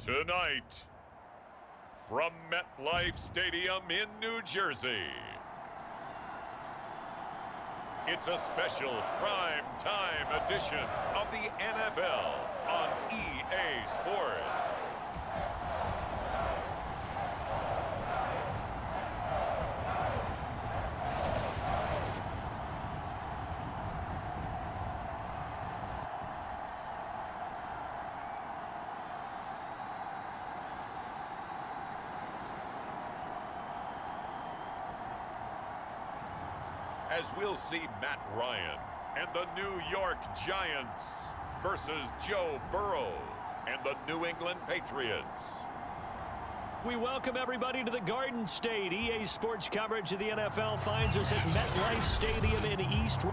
Tonight, from MetLife Stadium in New Jersey, it's a special prime time edition of the NFL on EA Sports. As we'll see Matt Ryan and the New York Giants versus Joe Burrow and the New England Patriots. We welcome everybody to the Garden State. EA Sports coverage of the NFL finds us at MetLife Stadium in East.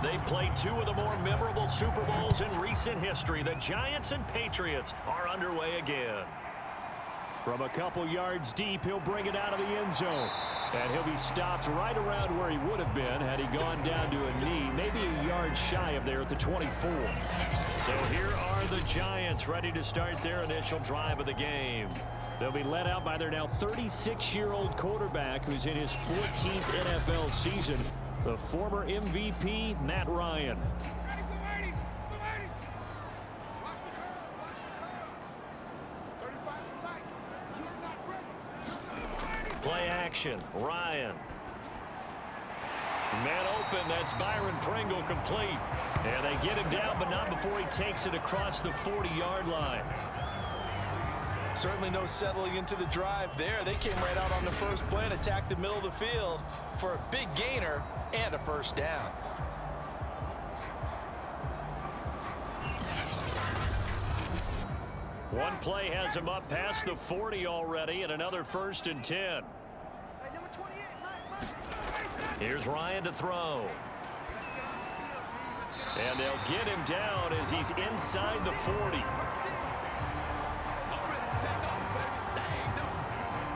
They played two of the more memorable Super Bowls in recent history. The Giants and Patriots are underway again. From a couple yards deep, he'll bring it out of the end zone. And he'll be stopped right around where he would have been had he gone down to a knee, maybe a yard shy of there at the 24. So here are the Giants ready to start their initial drive of the game. They'll be led out by their now 36-year-old quarterback who's in his 14th NFL season, the former MVP, Matt Ryan. Play action, Ryan. Man open, that's Byron Pringle complete. And they get him down, but not before he takes it across the 40-yard line. Certainly no settling into the drive there. They came right out on the first play and attacked the middle of the field for a big gainer and a first down. One play has him up past the 40 already, and another 1st and 10. Here's Ryan to throw. And they'll get him down as he's inside the 40.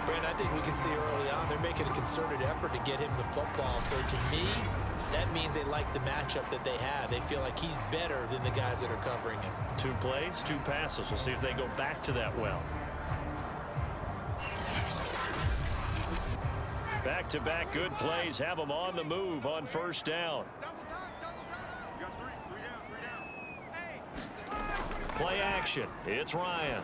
Brandon, I think we can see early on they're making a concerted effort to get him the football. So to me, that means they like the matchup that they have. They feel like he's better than the guys that are covering him. 2 plays, 2 passes. We'll see if they go back to that well. Back-to-back good plays have them on the move on first down. Play action. It's Ryan.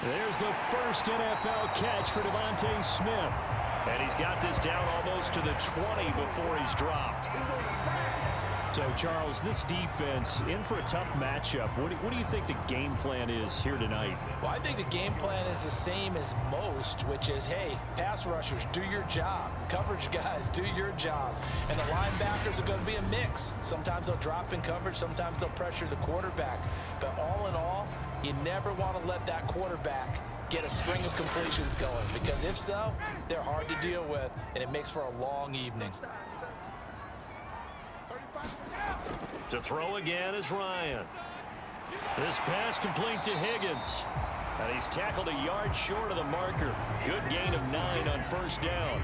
There's the first NFL catch for Devontae Smith. And he's got this down almost to the 20 before he's dropped. So, Charles, this defense in for a tough matchup. What do you think the game plan is here tonight? Well, I think the game plan is the same as most, which is, hey, pass rushers, do your job. Coverage guys, do your job. And the linebackers are going to be a mix. Sometimes they'll drop in coverage. Sometimes they'll pressure the quarterback. But all in all, you never want to let that quarterback get a string of completions going, because if so, they're hard to deal with, and it makes for a long evening. To throw again is Ryan. This pass complete to Higgins. And he's tackled a yard short of the marker. Good gain of 9 on first down.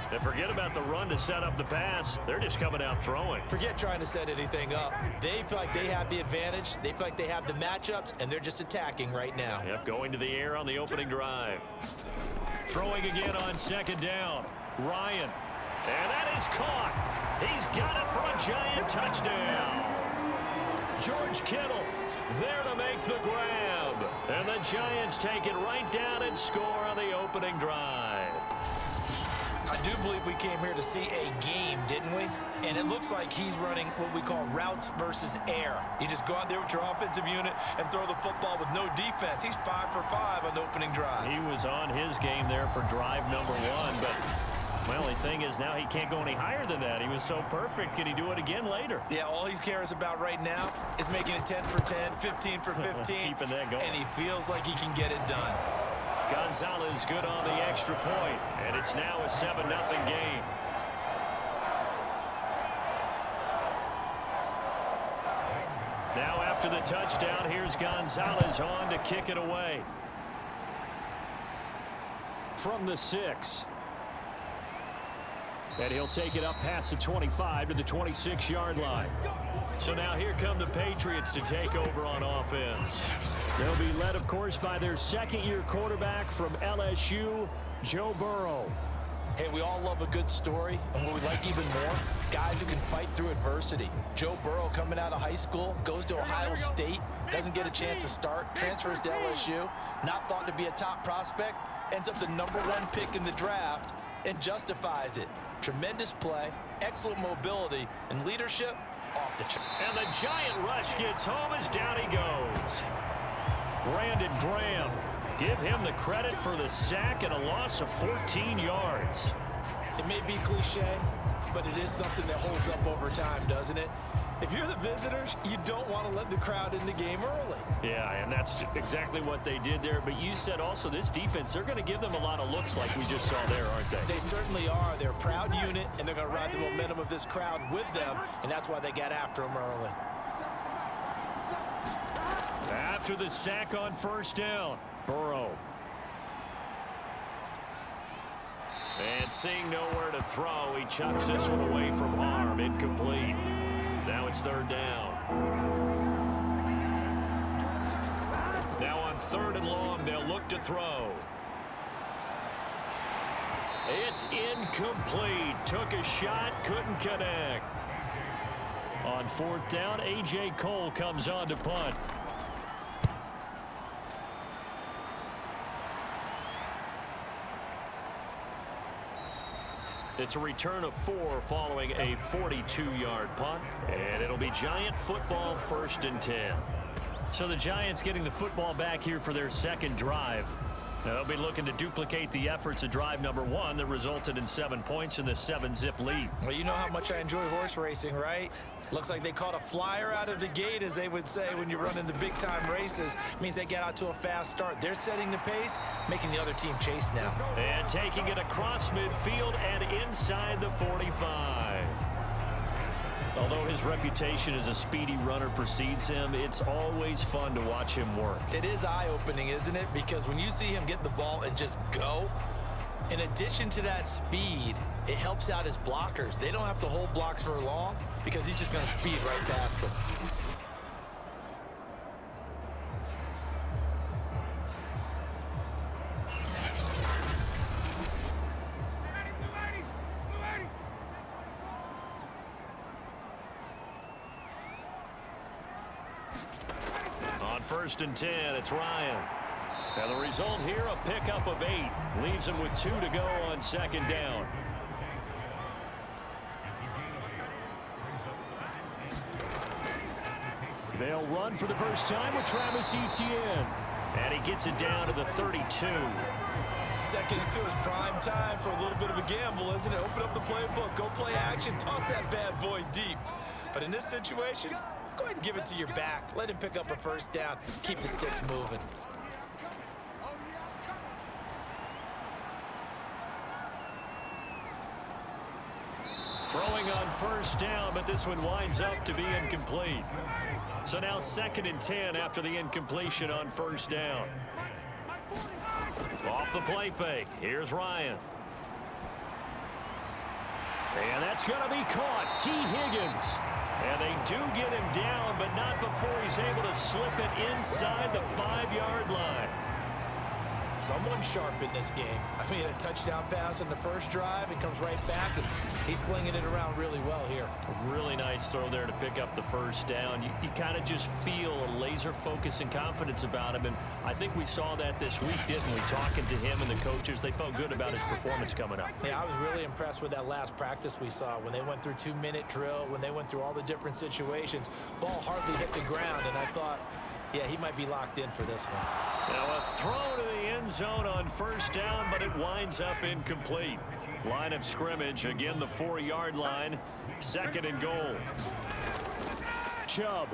And forget about the run to set up the pass. They're just coming out throwing. Forget trying to set anything up. They feel like they have the advantage. They feel like they have the matchups, and they're just attacking right now. Yep, going to the air on the opening drive. Throwing again on 2nd down. Ryan. And that is caught. He's got it for a Giant touchdown. George Kittle there to make the grab. And the Giants take it right down and score on the opening drive. I do believe we came here to see a game, didn't we? And it looks like he's running what we call routes versus air. You just go out there with your offensive unit and throw the football with no defense. He's 5 for 5 on the opening drive. He was on his game there for drive number 1, but my only thing is now he can't go any higher than that. He was so perfect. Can he do it again later? Yeah, all he cares about right now is making it 10 for 10, 15 for 15. Keeping that going. And he feels like he can get it done. Gonzalez good on the extra point, and it's now a 7-0 game. Now after the touchdown, here's Gonzalez on to kick it away. from the 6. And he'll take it up past the 25 to the 26-yard line. So now here come the Patriots to take over on offense. They'll be led, of course, by their second-year quarterback from LSU, Joe Burrow. Hey, we all love a good story, and what we like even more, guys who can fight through adversity. Joe Burrow coming out of high school, goes to Ohio State, doesn't get a chance to start, transfers to LSU, not thought to be a top prospect, ends up the #1 pick in the draft, and justifies it. Tremendous play, excellent mobility, and leadership off the chart. And the giant rush gets home as down he goes. Brandon Graham. Give him the credit for the sack and a loss of 14 yards. It may be cliche, but it is something that holds up over time, doesn't it? If you're the visitors, you don't want to let the crowd in the game early. Yeah, and that's exactly what they did there. But you said also this defense, they're going to give them a lot of looks like we just saw there, aren't they? They certainly are. They're a proud unit, and they're going to ride the momentum of this crowd with them, and that's why they got after them early. After the sack on first down, Burrow. And seeing nowhere to throw, he chucks this one away from harm. Incomplete. Now it's third down. Now on 3rd and long, they'll look to throw. It's incomplete. Took a shot, couldn't connect. On 4th down, A.J. Cole comes on to punt. It's a return of 4 following a 42-yard punt, and it'll be Giant football 1st and 10. So the Giants getting the football back here for their second drive. Now they'll be looking to duplicate the efforts of drive number 1 that resulted in 7 points in the 7-zip lead. Well, you know how much I enjoy horse racing, right? Looks like they caught a flyer out of the gate, as they would say when you're running the big-time races. It means they get out to a fast start. They're setting the pace, making the other team chase now. And taking it across midfield and inside the 45. Although his reputation as a speedy runner precedes him, it's always fun to watch him work. It is eye-opening, isn't it? Because when you see him get the ball and just go, in addition to that speed, it helps out his blockers. They don't have to hold blocks for long because he's just going to speed right past them. On 1st and 10, it's Ryan. Now the result here, a pickup of 8. Leaves him with 2 to go on 2nd down. They'll run for the first time with Travis Etienne. And he gets it down to the 32. 2nd and 2 is prime time for a little bit of a gamble, isn't it? Open up the playbook, go play action, toss that bad boy deep. But in this situation, go ahead and give it to your back. Let him pick up a first down. Keep the sticks moving. Throwing on 1st down, but this one winds up to be incomplete. So now 2nd and 10 after the incompletion on 1st down. Off the play fake. Here's Ryan. And that's going to be caught. T. Higgins. And they do get him down, but not before he's able to slip it inside the 5-yard line. Someone sharp in this game. I mean, a touchdown pass on the first drive and comes right back, and he's flinging it around really well here. A really nice throw there to pick up the first down. You kind of just feel a laser focus and confidence about him, and I think we saw that this week, didn't we? Talking to him and the coaches, they felt good about his performance coming up. Yeah, I was really impressed with that last practice we saw when they went through 2-minute drill, when they went through all the different situations. Ball hardly hit the ground, and I thought, yeah, he might be locked in for this one. Now a throw to the end zone on 1st down, but it winds up incomplete. Line of scrimmage, again the 4-yard line. 2nd and goal. Chubb.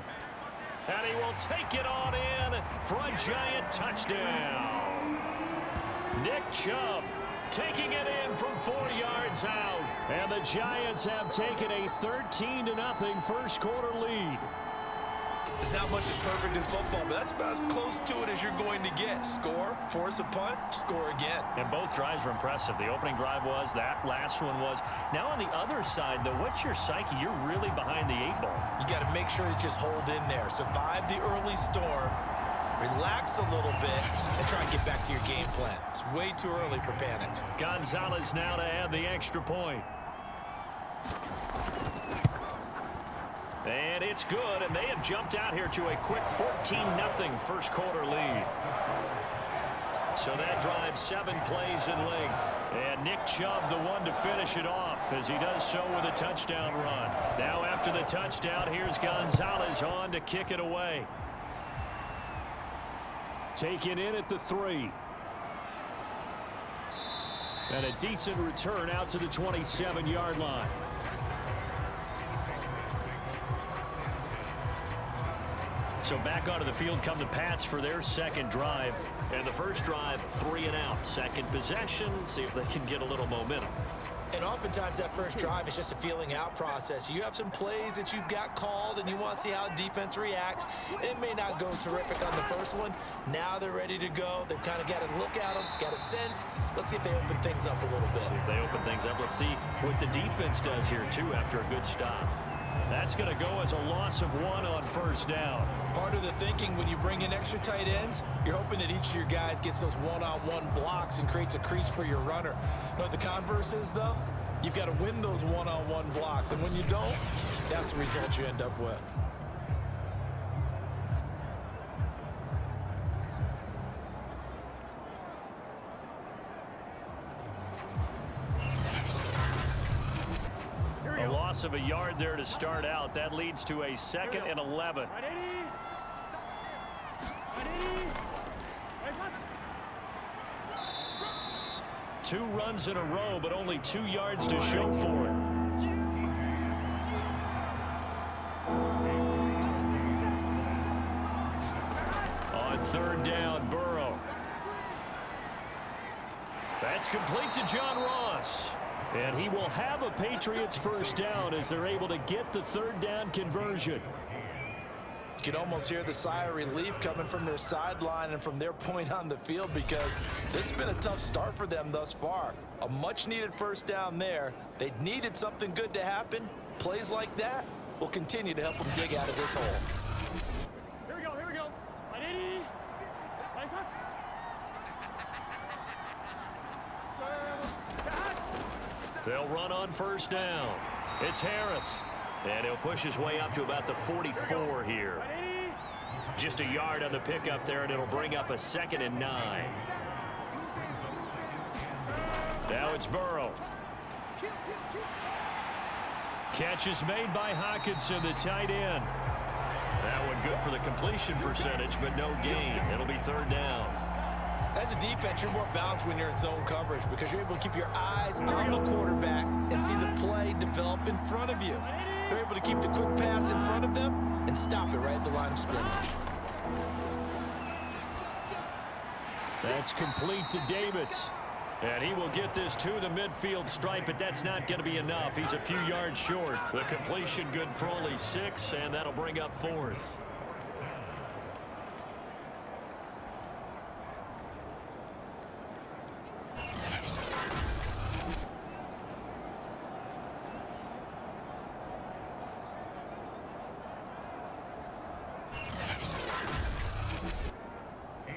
And he will take it on in for a Giant touchdown. Nick Chubb taking it in from 4 yards out. And the Giants have taken a 13-0 first quarter lead. There's not much that's perfect in football, but that's about as close to it as you're going to get. Score, force a punt, score again. And both drives were impressive. The opening drive was, that last one was. Now on the other side, though, what's your psyche? You're really behind the 8 ball. You got to make sure you just hold in there. Survive the early storm, relax a little bit, and try and get back to your game plan. It's way too early for panic. Gonzalez now to add the extra point. And it's good, and they have jumped out here to a quick 14-0 first quarter lead. So that drives 7 plays in length. And Nick Chubb, the one to finish it off, as he does so with a touchdown run. Now after the touchdown, here's Gonzalez on to kick it away. Taken in at the 3. And a decent return out to the 27-yard line. So back onto the field come the Pats for their second drive. And the first drive, 3 and out. Second possession, see if they can get a little momentum. And oftentimes that first drive is just a feeling out process. You have some plays that you've got called and you want to see how defense reacts. It may not go terrific on the first one. Now they're ready to go. They've kind of got to look at them, got a sense. Let's see if they open things up a little bit. See if they open things up. Let's see what the defense does here, too, after a good stop. That's going to go as a loss of 1 on first down. Part of the thinking when you bring in extra tight ends, you're hoping that each of your guys gets those one-on-one blocks and creates a crease for your runner. You know what the converse is, though? You've got to win those one-on-one blocks, and when you don't, that's the result you end up with. A loss of a yard there to start out. That leads to a 2nd and 11. Two runs in a row, but only 2 yards to show for it. On third down, Burrow. That's complete to John Ross. And he will have a Patriots first down as they're able to get the third down conversion. You can almost hear the sigh of relief coming from their sideline and from their point on the field because this has been a tough start for them thus far. A much-needed first down there. They needed something good to happen. Plays like that will continue to help them dig out of this hole. Here we go, here we go. They'll run on first down. It's Harris. And he'll push his way up to about the 44 here. Just a yard on the pickup there, and it'll bring up a 2nd and 9. Now it's Burrow. Catch is made by Hockenson, the tight end. That one good for the completion percentage, but no gain. It'll be third down. As a defense, you're more balanced when you're in zone coverage because you're able to keep your eyes on the quarterback and see the play develop in front of you. They're able to keep the quick pass in front of them and stop it right at the line of scrimmage. That's complete to Davis. And he will get this to the midfield stripe, but that's not going to be enough. He's a few yards short. The completion good for only 6, and that'll bring up 4th.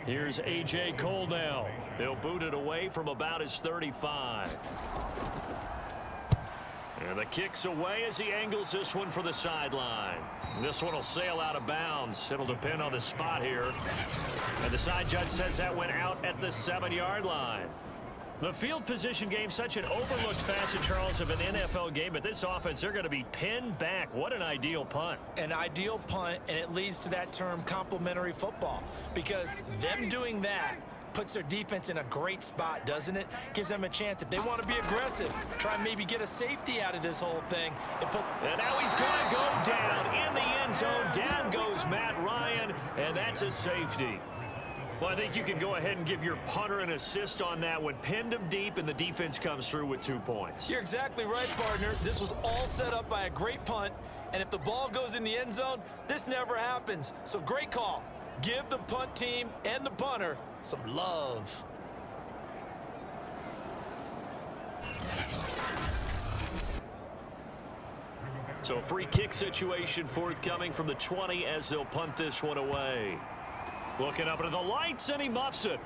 Here's A.J. Cole now. He'll boot it away from about his 35. And the kick's away as he angles this one for the sideline. This one will sail out of bounds. It'll depend on the spot here. And the side judge says that went out at the 7-yard line. The field position game, such an overlooked facet, Charles, of an NFL game, but this offense, they're going to be pinned back. What an ideal punt. An ideal punt, and it leads to that term complementary football, because them doing that puts their defense in a great spot, doesn't it? Gives them a chance. If they want to be aggressive, try and maybe get a safety out of this whole thing. And now he's going to go down in the end zone. Down goes Matt Ryan, and that's a safety. Well, I think you can go ahead and give your punter an assist on that one. Pinned him deep, and the defense comes through with 2 points. You're exactly right, partner. This was all set up by a great punt, And if the ball goes in the end zone, this never happens. So great call. Give the punt team and the punter some love. So a free kick situation forthcoming from the 20 as they'll punt this one away. Looking up into the lights, and he muffs it.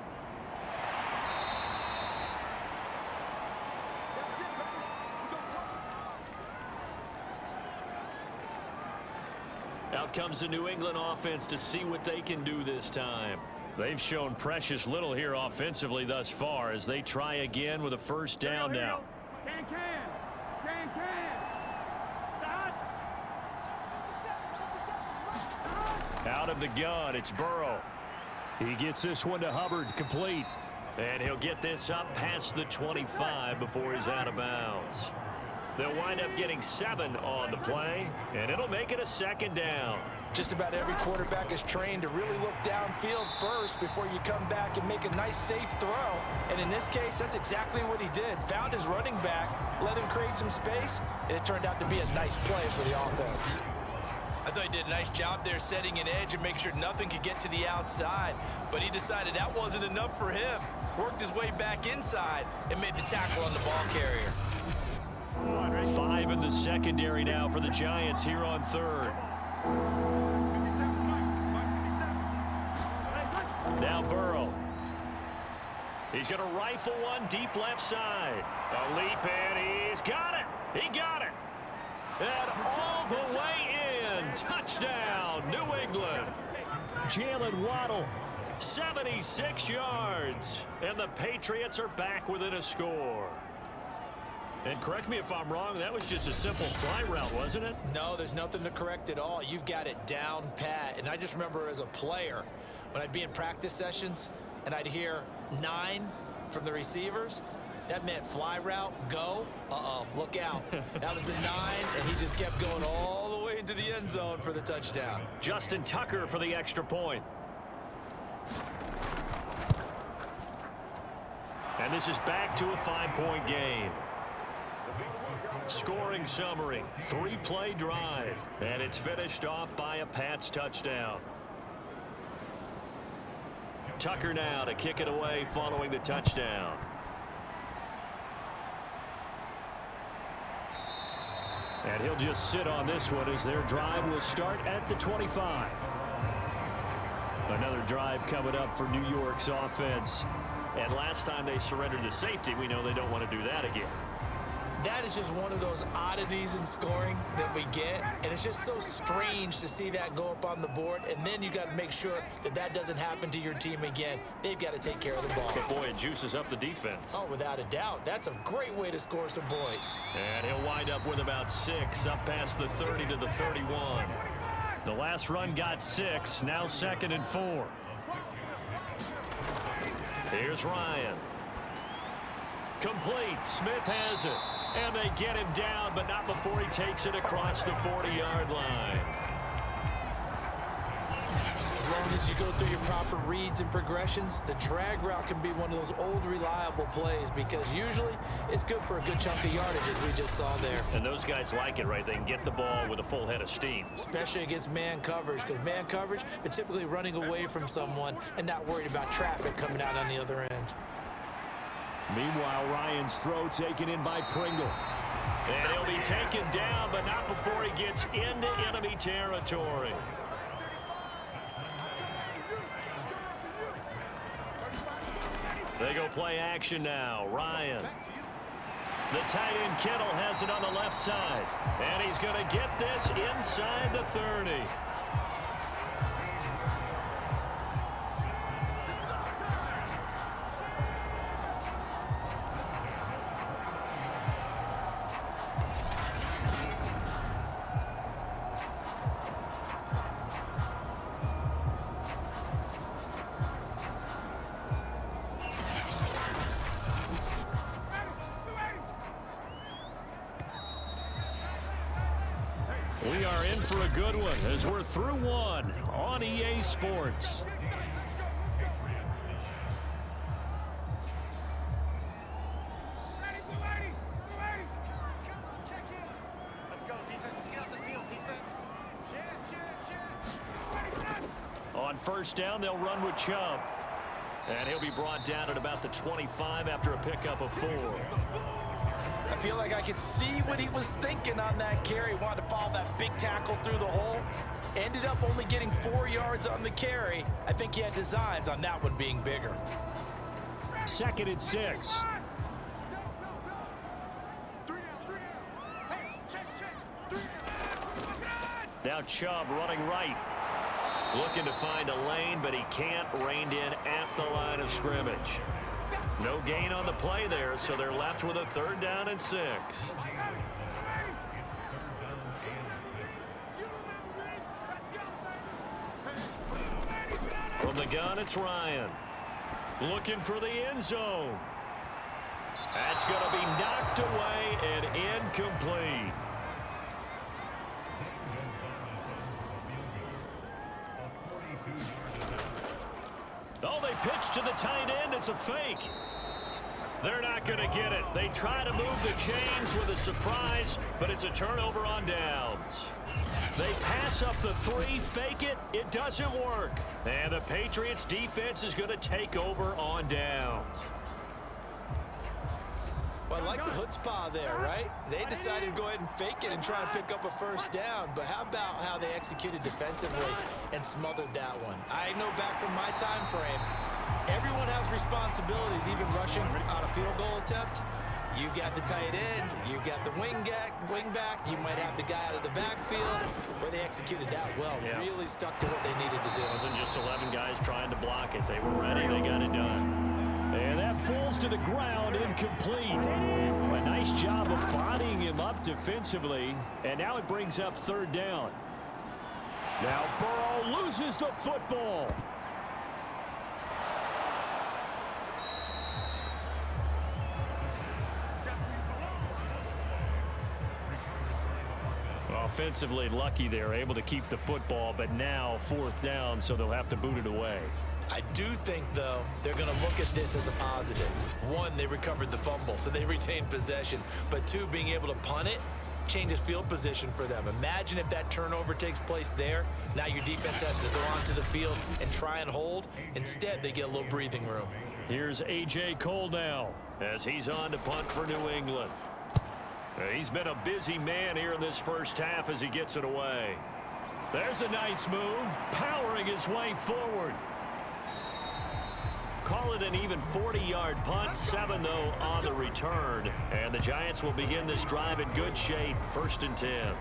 Out comes the New England offense to see what they can do this time. They've shown precious little here offensively thus far as they try again with a first down now. Can. Out of the gun, it's Burrow. He gets this one to Hubbard, complete. And he'll get this up past the 25 before he's out of bounds. They'll wind up getting 7 on the play, and it'll make it a second down. Just about every quarterback is trained to really look downfield first before you come back and make a nice, safe throw. And in this case, that's exactly what he did. Found his running back, let him create some space, and it turned out to be a nice play for the offense. I thought he did a nice job there setting an edge and make sure nothing could get to the outside. But he decided that wasn't enough for him. Worked his way back inside and made the tackle on the ball carrier. 5 in the secondary now for the Giants here on third. Now Burrow. He's going to rifle one deep left side. A leap, and he's got it. He got it. And all the way in. Touchdown, New England. Jalen Waddle, 76 yards. And the Patriots are back within a score. And correct me if I'm wrong, that was just a simple fly route, wasn't it? No, there's nothing to correct at all. You've got it down pat. And I just remember as a player, when I'd be in practice sessions and I'd hear 9 from the receivers, that meant fly route, go. Look out. That was the 9, and he just kept going all the way into the end zone for the touchdown. Justin Tucker for the extra point. And this is back to a 5-point game. Scoring summary, 3-play drive, and it's finished off by a Pats touchdown. Tucker now to kick it away following the touchdown. And he'll just sit on this one as their drive will start at the 25. Another drive coming up for New York's offense. And last time they surrendered the safety, we know they don't want to do that again. That is just one of those oddities in scoring that we get, and it's just so strange to see that go up on the board, and then you got to make sure that that doesn't happen to your team again. They've got to take care of the ball. But boy, it juices up the defense. Oh, without a doubt. That's a great way to score some points. And he'll wind up with about 6, up past the 30 to the 31. The last run got 6, now 2nd and 4. Here's Ryan. Complete. Smith has it. And they get him down, but not before he takes it across the 40-yard line. As long as you go through your proper reads and progressions, the drag route can be one of those old reliable plays because usually it's good for a good chunk of yardage, as we just saw there. And those guys like it, right? They can get the ball with a full head of steam. Especially against man coverage, because man coverage, they're typically running away from someone and not worried about traffic coming out on the other end. Meanwhile, Ryan's throw taken in by Pringle. And he'll be taken down, but not before he gets into enemy territory. They go play action now. Ryan. The tight end Kittle has it on the left side. And he's going to get this inside the 30. We are in for a good one as we're through one on EA Sports. Let's go, defense. Let's get out the field, defense. On first down, they'll run with Chubb. And he'll be brought down at about the 25 after a pickup of 4. I feel like I could see what he was thinking on that carry. Wanted to follow that big tackle through the hole. Ended up only getting 4 yards on the carry. I think he had designs on that one being bigger. 2nd and 6. Now Chubb running right. Looking to find a lane, but he can't. Reined in at the line of scrimmage. No gain on the play there, so they're left with a 3rd down and 6. From the gun, it's Ryan. Looking for the end zone. That's going to be knocked away and incomplete. Oh, they pitch to the tight end. It's a fake. They're not going to get it. They try to move the chains with a surprise, but it's a turnover on downs. They pass up the 3, fake it. It doesn't work. And the Patriots defense is going to take over on downs. Well, I like the chutzpah there, right? They decided to go ahead and fake it and try and pick up a first down. But how about how they executed defensively and smothered that one? I know back from my time frame, everyone has responsibilities, even rushing on a field goal attempt. You've got the tight end, you've got the wing back, you might have the guy out of the backfield. Where they executed that well, really stuck to what they needed to do. It wasn't just 11 guys trying to block it. They were ready, they got it done. And that falls to the ground, incomplete. A nice job of bodying him up defensively. And now it brings up 3rd down. Now Burrow loses the football. Offensively lucky they're able to keep the football, but now 4th down, so they'll have to boot it away. I do think, though, they're going to look at this as a positive. 1, they recovered the fumble, so they retained possession. But 2, being able to punt it changes field position for them. Imagine if that turnover takes place there. Now your defense has to go onto the field and try and hold. Instead, they get a little breathing room. Here's A.J. Cole now as he's on to punt for New England. He's been a busy man here in this first half as he gets it away. There's a nice move, powering his way forward. Call it an even 40-yard punt, 7 though on the return. And the Giants will begin this drive in good shape, 1st and 10.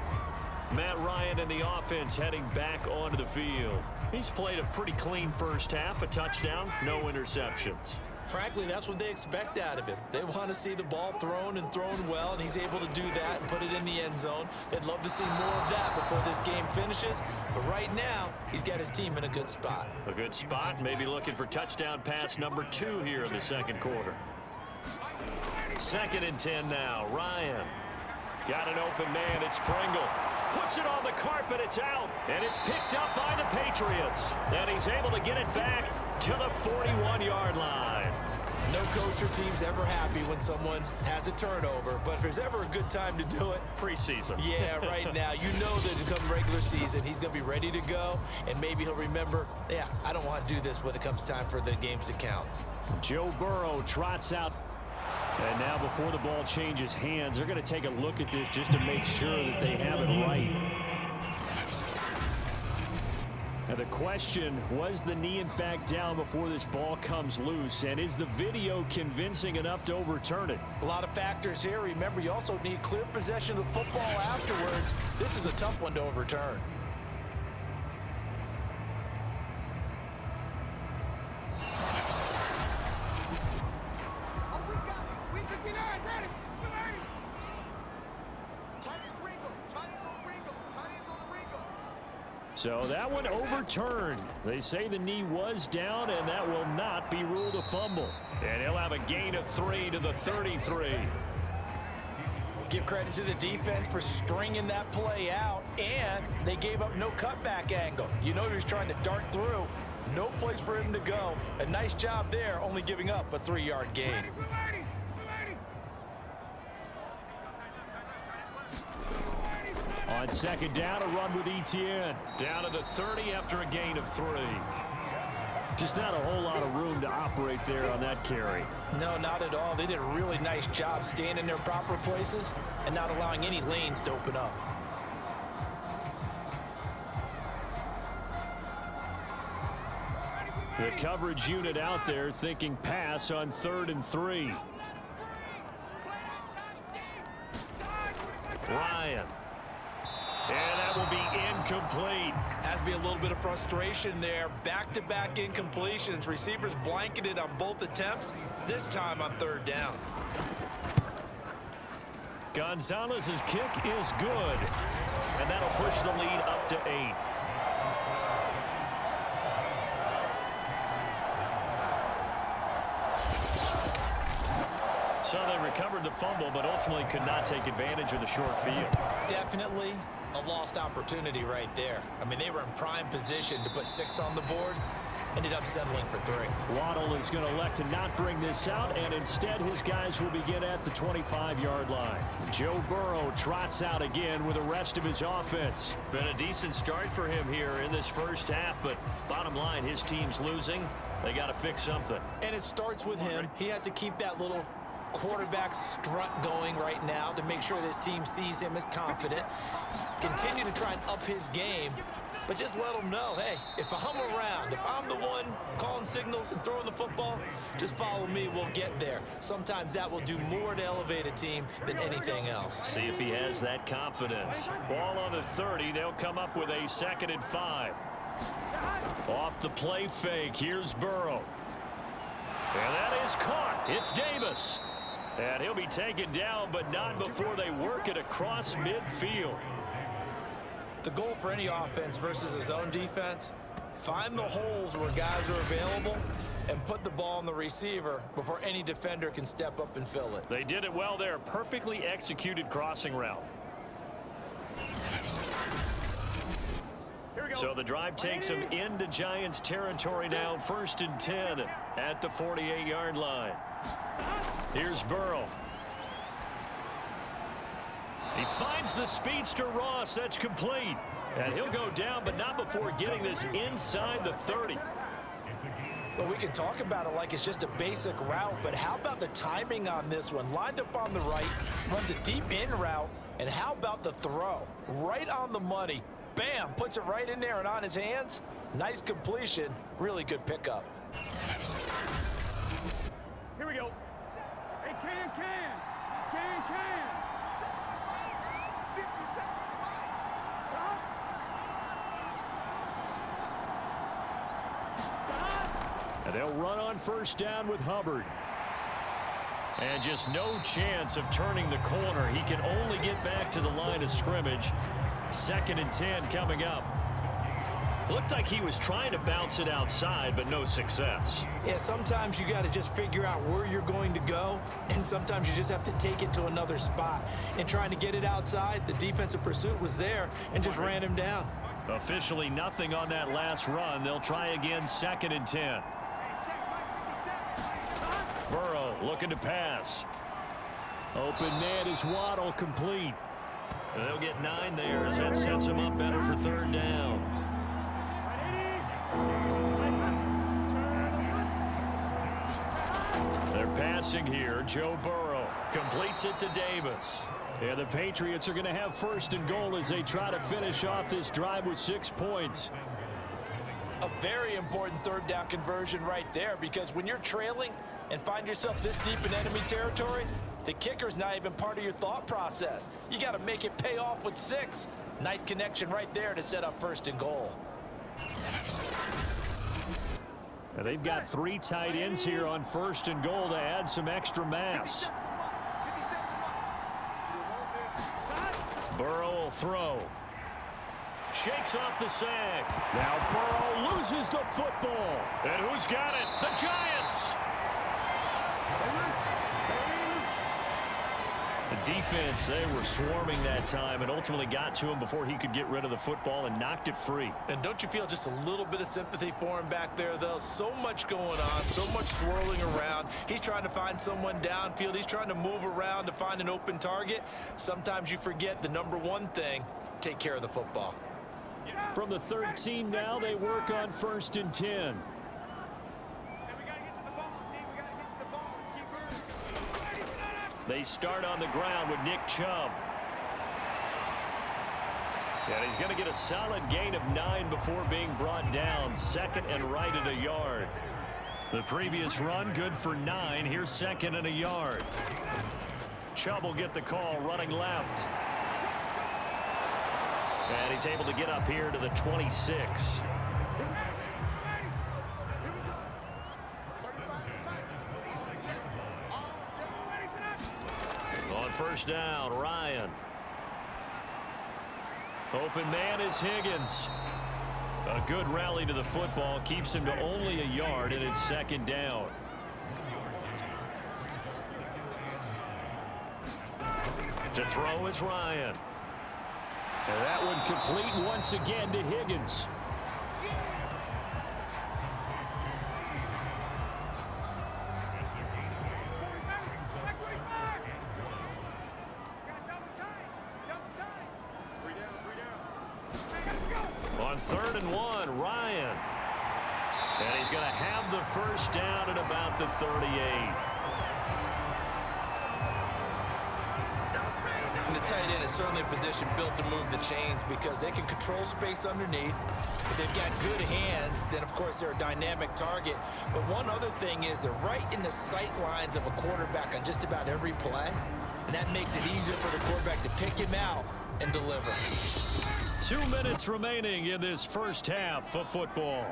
Matt Ryan and the offense heading back onto the field. He's played a pretty clean first half, a touchdown, no interceptions. Frankly, that's what they expect out of him. They want to see the ball thrown and thrown well, and he's able to do that and put it in the end zone. They'd love to see more of that before this game finishes. But right now, he's got his team in a good spot. A good spot, maybe looking for touchdown pass number 2 here in the 2nd quarter. 2nd and 10 now. Ryan got an open man. It's Pringle. Puts it on the carpet. It's out. And it's picked up by the Patriots. And he's able to get it back to the 41-yard line. No coach or team's ever happy when someone has a turnover, but if there's ever a good time to do it, preseason. Yeah, right now. You know that come regular season, he's going to be ready to go, and maybe he'll remember, yeah, I don't want to do this when it comes time for the games to count. Joe Burrow trots out. And now before the ball changes hands, they're going to take a look at this just to make sure that they have it right. Now the question, was the knee in fact down before this ball comes loose? And is the video convincing enough to overturn it? A lot of factors here. Remember, you also need clear possession of the football afterwards. This is a tough one to overturn. So that one overturned. They say the knee was down, and that will not be ruled a fumble. And he'll have a gain of 3 to the 33. Give credit to the defense for stringing that play out, and they gave up no cutback angle. You know he was trying to dart through. No place for him to go. A nice job there, only giving up a 3-yard gain. On 2nd down, a run with Etienne. Down to the 30 after a gain of 3. Just not a whole lot of room to operate there on that carry. No, not at all. They did a really nice job staying in their proper places and not allowing any lanes to open up. The coverage unit out there thinking pass on 3rd and 3. Ryan. And that will be incomplete. Has to be a little bit of frustration there. Back-to-back incompletions. Receivers blanketed on both attempts, this time on 3rd down. Gonzalez's kick is good. And that'll push the lead up to 8. So they recovered the fumble, but ultimately could not take advantage of the short field. Definitely a lost opportunity right there. I mean, they were in prime position to put 6 on the board. Ended up settling for 3. Waddle is going to elect to not bring this out, and instead his guys will begin at the 25-yard line. Joe Burrow trots out again with the rest of his offense. Been a decent start for him here in this first half, but bottom line, his team's losing. They got to fix something. And it starts with him. He has to keep that little quarterback strut going right now to make sure that his team sees him as confident. Continue to try and up his game, but just let him know, hey, if I'm around, if I'm the one calling signals and throwing the football, just follow me, we'll get there. Sometimes that will do more to elevate a team than anything else. See if he has that confidence. Ball on the 30, they'll come up with a 2nd and 5. Off the play fake, here's Burrow. And that is caught. It's Davis. And he'll be taken down, but not before they work it across midfield. The goal for any offense versus his own defense, find the holes where guys are available and put the ball on the receiver before any defender can step up and fill it. They did it well there. Perfectly executed crossing route. So the drive takes them into Giants territory now. 1st and 10 at the 48-yard line. Here's Burrow. He finds the speedster Ross. That's complete. And he'll go down, but not before getting this inside the 30. Well, we can talk about it like it's just a basic route, but how about the timing on this one? Lined up on the right, runs a deep in route, and how about the throw? Right on the money. Bam, puts it right in there and on his hands. Nice completion. Really good pickup. Here we go. Hey, can. And they'll run on 1st down with Hubbard. And just no chance of turning the corner. He can only get back to the line of scrimmage. 2nd and 10 coming up. Looked like he was trying to bounce it outside, but no success. Yeah, sometimes you got to just figure out where you're going to go, and sometimes you just have to take it to another spot. And trying to get it outside, the defensive pursuit was there and just ran him down. Officially nothing on that last run. They'll try again, 2nd and 10. Burrow looking to pass. Open man is Waddle, complete. They'll get 9 there as that sets them up better for 3rd down. They're passing here. Joe Burrow completes it to Davis. Yeah, the Patriots are going to have 1st and goal as they try to finish off this drive with 6 points. A very important 3rd down conversion right there, because when you're trailing and find yourself this deep in enemy territory, the kicker's not even part of your thought process. You got to make it pay off with 6. Nice connection right there to set up 1st and goal. And they've got 3 tight ends here on 1st and goal to add some extra mass. Burrow will throw. Shakes off the sag. Now Burrow loses the football. And who's got it? The Giants. The defense, they were swarming that time and ultimately got to him before he could get rid of the football and knocked it free. And don't you feel just a little bit of sympathy for him back there, though? So much going on, so much swirling around. He's trying to find someone downfield. He's trying to move around to find an open target. Sometimes you forget the number one thing, take care of the football. From the 13 now, they work on 1st and 10. They start on the ground with Nick Chubb. And he's going to get a solid gain of 9 before being brought down. Second and right at a yard. The previous run good for 9. Here's second and a yard. Chubb will get the call running left. And he's able to get up here to the 26. On first down, Ryan. Open man is Higgins. A good rally to the football keeps him to only a yard, and it's second down. To throw is Ryan. And that one complete once again to Higgins. On 3rd and 1, Ryan. And he's going to have the first down at about the 38. And the tight end is certainly a position built to move the chains because they can control space underneath. If they've got good hands, then of course they're a dynamic target. But one other thing is they're right in the sight lines of a quarterback on just about every play. And that makes it easier for the quarterback to pick him out and deliver. 2 minutes remaining in this first half of football.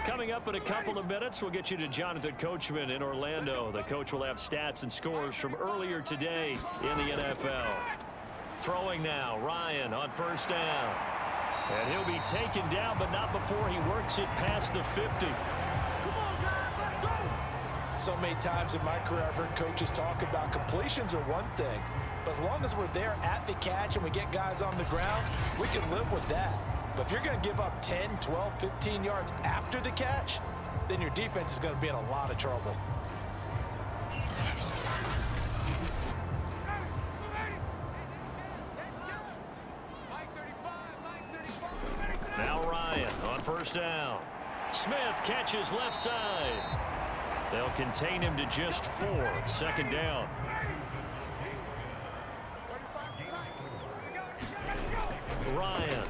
Coming up in a couple of minutes, we'll get you to Jonathan Coachman in Orlando. The coach will have stats and scores from earlier today in the NFL. Throwing now, Ryan on first down. And he'll be taken down, but not before he works it past the 50. So many times in my career, I've heard coaches talk about completions are one thing. But as long as we're there at the catch and we get guys on the ground, we can live with that. But if you're going to give up 10, 12, 15 yards after the catch, then your defense is going to be in a lot of trouble. Now Ryan on first down. Smith catches left side. They'll contain him to just 4. Second down. Ryan.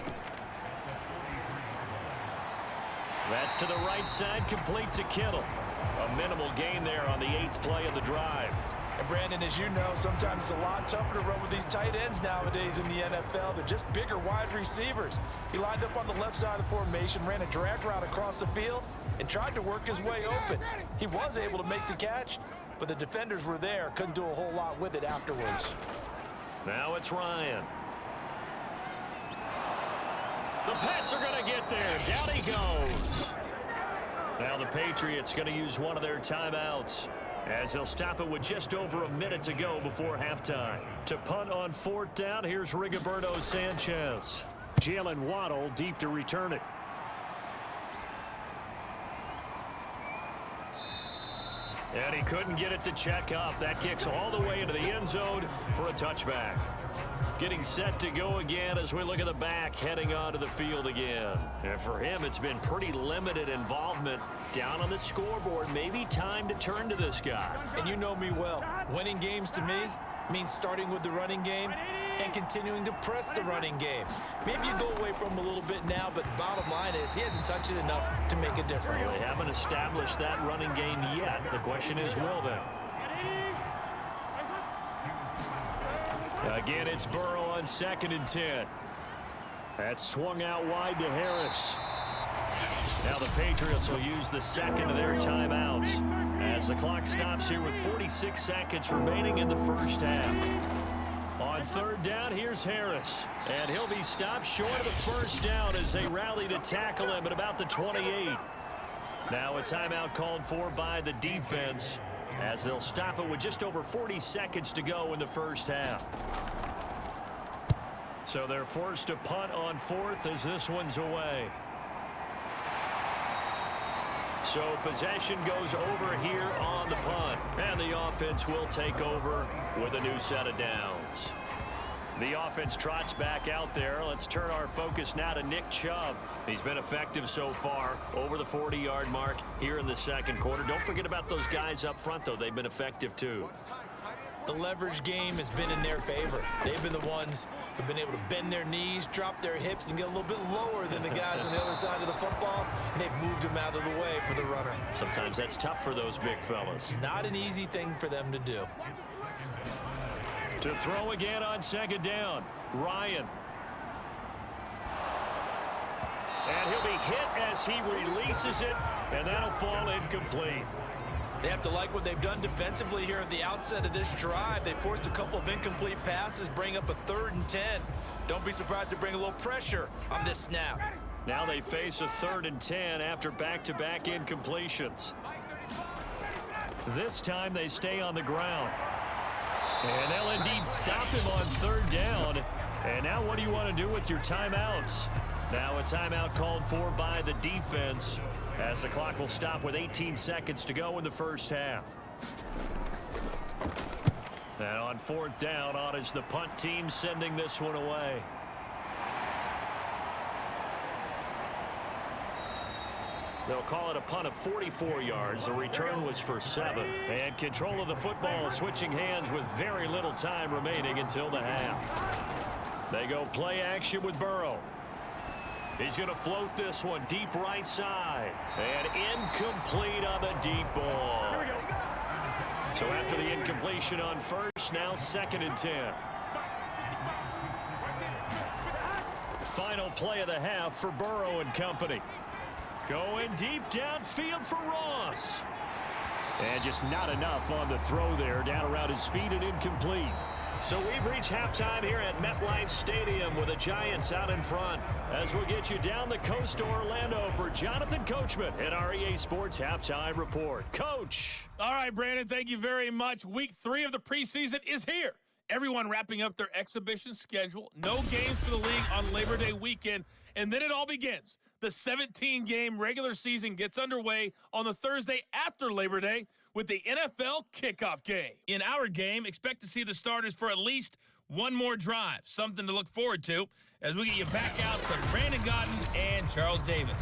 That's to the right side, complete to Kittle. A minimal gain there on the 8th play of the drive. And Brandon, as you know, sometimes it's a lot tougher to run with these tight ends nowadays in the NFL. They're just bigger wide receivers. He lined up on the left side of the formation, ran a drag route across the field, and tried to work his way open. He was able to make the catch, but the defenders were there, couldn't do a whole lot with it afterwards. Now it's Ryan. The Pats are going to get there. Down he goes. Now the Patriots going to use one of their timeouts as they'll stop it with just over a minute to go before halftime. To punt on 4th down, here's Rigoberto Sanchez. Jalen Waddle deep to return it. And he couldn't get it to check up. That kicks all the way into the end zone for a touchback. Getting set to go again as we look at the back, heading onto the field again. And for him, it's been pretty limited involvement down on the scoreboard. Maybe time to turn to this guy. And you know me well. Winning games to me means starting with the running game and continuing to press the running game. Maybe you go away from him a little bit now, but bottom line is he hasn't touched it enough to make a difference. Well, they haven't established that running game yet. The question is, will they? Again, it's Burrow on 2nd and 10. That's swung out wide to Harris. Now the Patriots will use the second of their timeouts as the clock stops here with 46 seconds remaining in the first half. On 3rd down, here's Harris. And he'll be stopped short of the first down as they rally to tackle him at about the 28. Now a timeout called for by the defense as they'll stop it with just over 40 seconds to go in the first half. So they're forced to punt on 4th as this one's away. So possession goes over here on the punt. And the offense will take over with a new set of downs. The offense trots back out there. Let's turn our focus now to Nick Chubb. He's been effective so far, over the 40-yard mark here in the second quarter. Don't forget about those guys up front, though. They've been effective, too. The leverage game has been in their favor. They've been the ones who've been able to bend their knees, drop their hips, and get a little bit lower than the guys on the other side of the football, and they've moved them out of the way for the runner. Sometimes that's tough for those big fellas. Not an easy thing for them to do. To throw again on second down, Ryan. And he'll be hit as he releases it, and that'll fall incomplete. They have to like what they've done defensively here at the outset of this drive. They forced a couple of incomplete passes, bring up a 3rd and 10. Don't be surprised to bring a little pressure on this snap. Now they face a 3rd and 10 after back-to-back incompletions. This time they stay on the ground. And they'll indeed stop him on 3rd down. And now what do you want to do with your timeouts? Now a timeout called for by the defense, as the clock will stop with 18 seconds to go in the first half. And on 4th down, on is the punt team sending this one away. They'll call it a punt of 44 yards. The return was for 7. And control of the football switching hands with very little time remaining until the half. They go play action with Burrow. He's going to float this one deep right side. And incomplete on the deep ball. Here we go. So after the incompletion on first, now 2nd and 10. Final play of the half for Burrow and company. Going deep downfield for Ross. And just not enough on the throw there. Down around his feet and incomplete. So we've reached halftime here at MetLife Stadium with the Giants out in front. As we'll get you down the coast to Orlando for Jonathan Coachman at our EA Sports Halftime Report. Coach. All right, Brandon, thank you very much. Week 3 of the preseason is here. Everyone wrapping up their exhibition schedule. No games for the league on Labor Day weekend. And then it all begins. The 17-game regular season gets underway on the Thursday after Labor Day with the NFL kickoff game. In our game, expect to see the starters for at least one more drive. Something to look forward to as we get you back out to Brandon Gaudin and Charles Davis.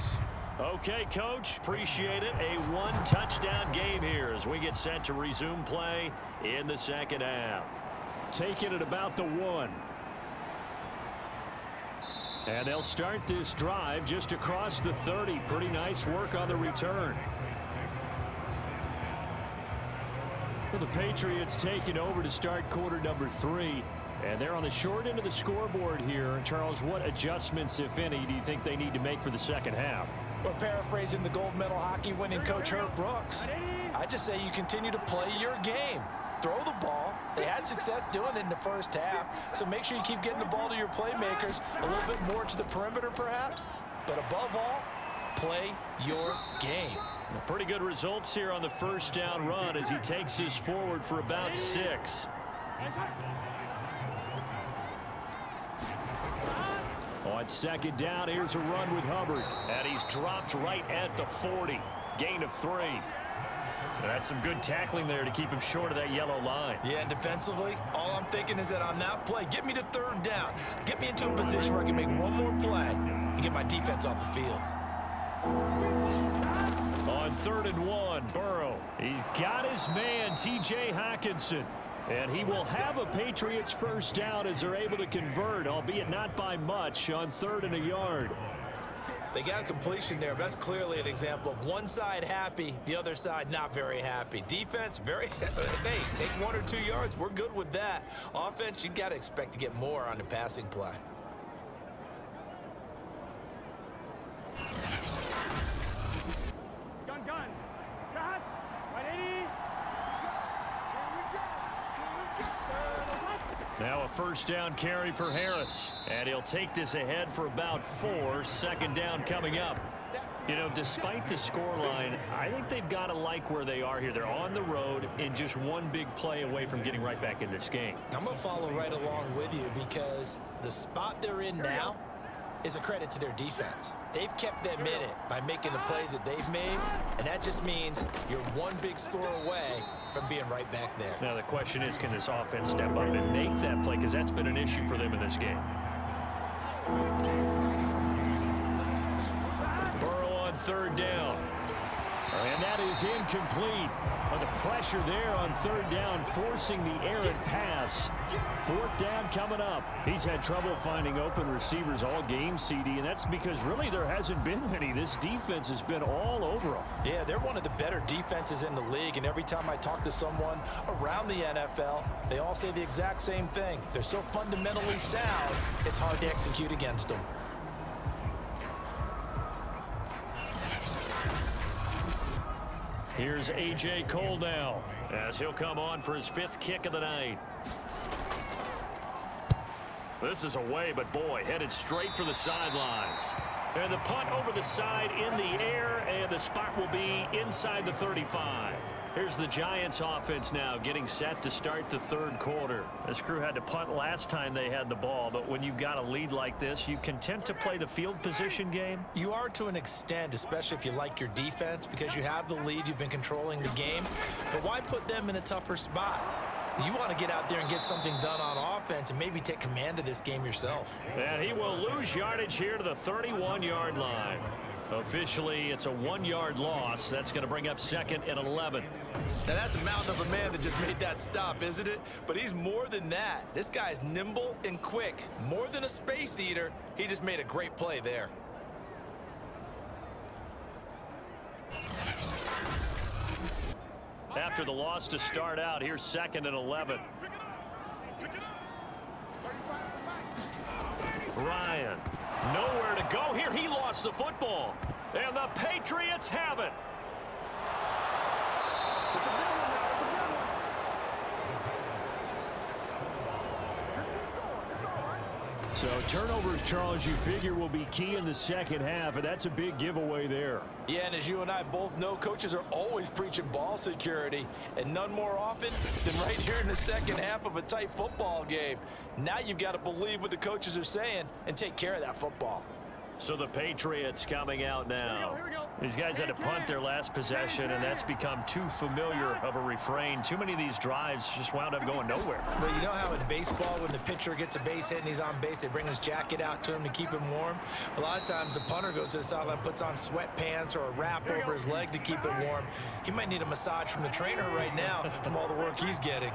Okay, Coach. Appreciate it. A one-touchdown game here as we get set to resume play in the second half. Taking it about the 1. And they'll start this drive just across the 30. Pretty nice work on the return. Well, the Patriots taking over to start quarter number 3. And they're on the short end of the scoreboard here. Charles, what adjustments, if any, do you think they need to make for the second half? Well, paraphrasing the gold medal hockey winning coach Herb Brooks, I just say you continue to play your game. Throw the ball. They had success doing it in the first half, so make sure you keep getting the ball to your playmakers, a little bit more to the perimeter perhaps, but above all, play your game. Well, pretty good results here on the first down run as he takes this forward for about 6. On second down, here's a run with Hubbard, and he's dropped right at the 40. Gain of 3. That's some good tackling there to keep him short of that yellow line. Yeah, and defensively, all I'm thinking is that on that play, get me to 3rd down. Get me into a position where I can make one more play and get my defense off the field. On 3rd and 1, Burrow. He's got his man, T.J. Hockenson. And he will have a Patriots first down as they're able to convert, albeit not by much, on 3rd and a yard. They got a completion there, but that's clearly an example of one side happy, the other side not very happy. Defense, very, hey, take 1 or 2 yards, we're good with that. Offense, you got to expect to get more on the passing play. Gun. Shot. 180. Now a first down carry for Harris. And he'll take this ahead for about 4. 2nd down coming up. You know, despite the scoreline, I think they've got to like where they are here. They're on the road and just one big play away from getting right back in this game. I'm going to follow right along with you because the spot they're in now is a credit to their defense. They've kept them in it by making the plays that they've made, and that just means you're one big score away from being right back there. Now the question is, can this offense step up and make that play? Because that's been an issue for them in this game. Burrow on third down. And that is incomplete. The pressure there on third down, forcing the errant pass. Fourth down coming up. He's had trouble finding open receivers all game, CD, and that's because really there hasn't been many. This defense has been all over them. Yeah, they're one of the better defenses in the league, and every time I talk to someone around the NFL, they all say the exact same thing. They're so fundamentally sound, it's hard to execute against them. Here's A.J. Cole now as he'll come on for his 5th kick of the night. This is away, but boy, headed straight for the sidelines. And the punt over the side in the air, and the spot will be inside the 35. Here's the Giants offense now getting set to start the third quarter. This crew had to punt last time they had the ball, but when you've got a lead like this, you content to play the field position game? You are to an extent, especially if you like your defense, because you have the lead, you've been controlling the game. But why put them in a tougher spot? You want to get out there and get something done on offense and maybe take command of this game yourself. And he will lose yardage here to the 31-yard line. Officially, it's a 1-yard loss. That's going to bring up 2nd and 11. Now, that's the mouth of a man that just made that stop, isn't it? But he's more than that. This guy's nimble and quick. More than a space eater, he just made a great play there. After the loss to start out, here's 2nd and 11. Ryan, nowhere to go here. He lost the football. And the Patriots have it. So turnovers, Charles, you figure will be key in the second half, and that's a big giveaway there. Yeah, and as you and I both know, coaches are always preaching ball security, and none more often than right here in the second half of a tight football game. Now you've got to believe what the coaches are saying and take care of that football. So the Patriots coming out now. These guys had to punt their last possession, and that's become too familiar of a refrain. Too many of these drives just wound up going nowhere. Well, you know how in baseball, when the pitcher gets a base hit and he's on base, they bring his jacket out to him to keep him warm? A lot of times the punter goes to the sideline, puts on sweatpants or a wrap over his leg to keep it warm. He might need a massage from the trainer right now from all the work he's getting.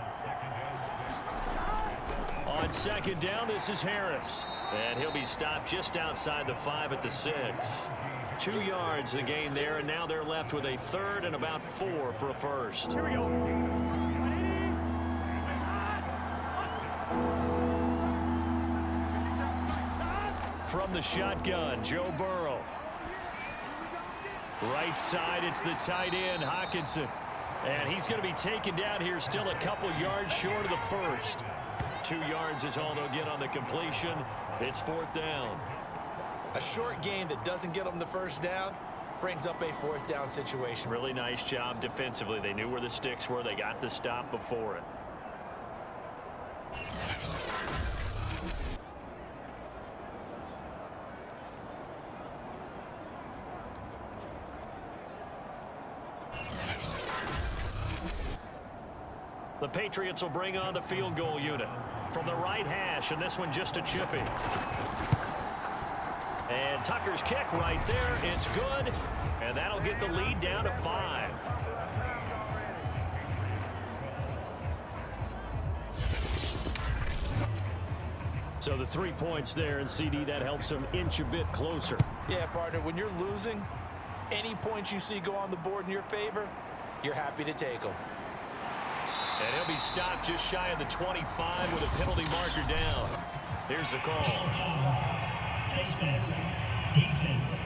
On 2nd down, this is Harris. And he'll be stopped just outside the 5 at the 6. 2 yards the gain there, and now they're left with a 3rd and about 4 for a first. Here we go. From the shotgun, Joe Burrow. Right side, it's the tight end, Hockenson. And he's going to be taken down here, still a couple yards short of the first. 2 yards is all they'll get on the completion. It's 4th down. A short game that doesn't get them the first down brings up a 4th down situation. Really nice job defensively. They knew where the sticks were. They got the stop before it. The Patriots will bring on the field goal unit from the right hash, and this one just a chippy. And Tucker's kick right there. It's good, and that'll get the lead down to 5. So the 3 points there, and CD, that helps them inch a bit closer. Yeah, partner, when you're losing, any points you see go on the board in your favor, you're happy to take them. And he'll be stopped just shy of the 25 with a penalty marker down. Here's the call. Defense.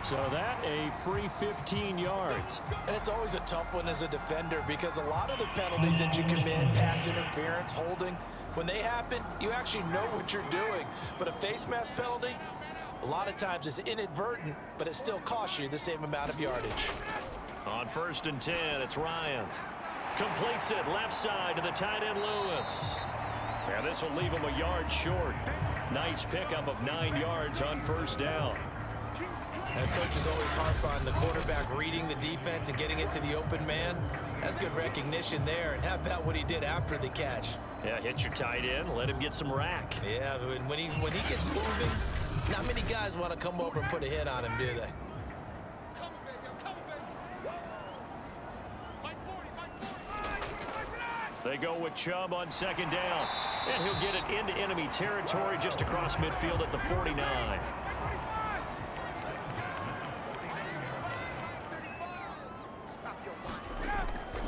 So that a free 15 yards. And it's always a tough one as a defender because a lot of the penalties that you commit, pass interference, holding, when they happen, you actually know what you're doing. But a face mask penalty, a lot of times it's inadvertent, but it still costs you the same amount of yardage. On 1st and 10, it's Ryan. Completes it left side to the tight end Lewis. And this will leave him a yard short. Nice pickup of 9 yards on first down. And coach is always harp on the quarterback reading the defense and getting it to the open man. That's good recognition there. And how about what he did after the catch? Yeah, hit your tight end, let him get some rack. Yeah, when he gets moving, not many guys want to come over and put a hit on him, do they? They go with Chubb on second down. And he'll get it into enemy territory just across midfield at the 49.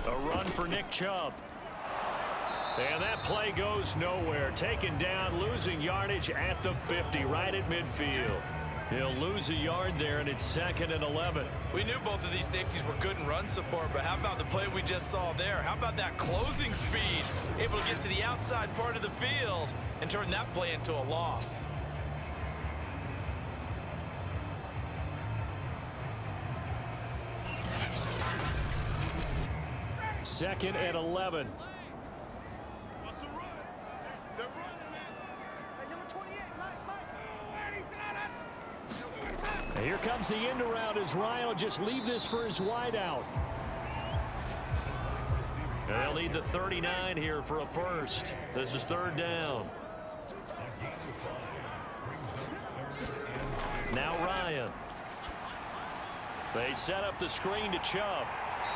A run for Nick Chubb. And that play goes nowhere. Taken down, losing yardage at the 50, right at midfield. He'll lose a yard there, and it's 2nd and 11. We knew both of these safeties were good in run support, but how about the play we just saw there? How about that closing speed? Able to get to the outside part of the field and turn that play into a loss. Second and 11. Here comes the end around as Ryan will just leave this for his wideout. They'll need the 39 here for a first. This is 3rd down. Now Ryan. They set up the screen to Chubb.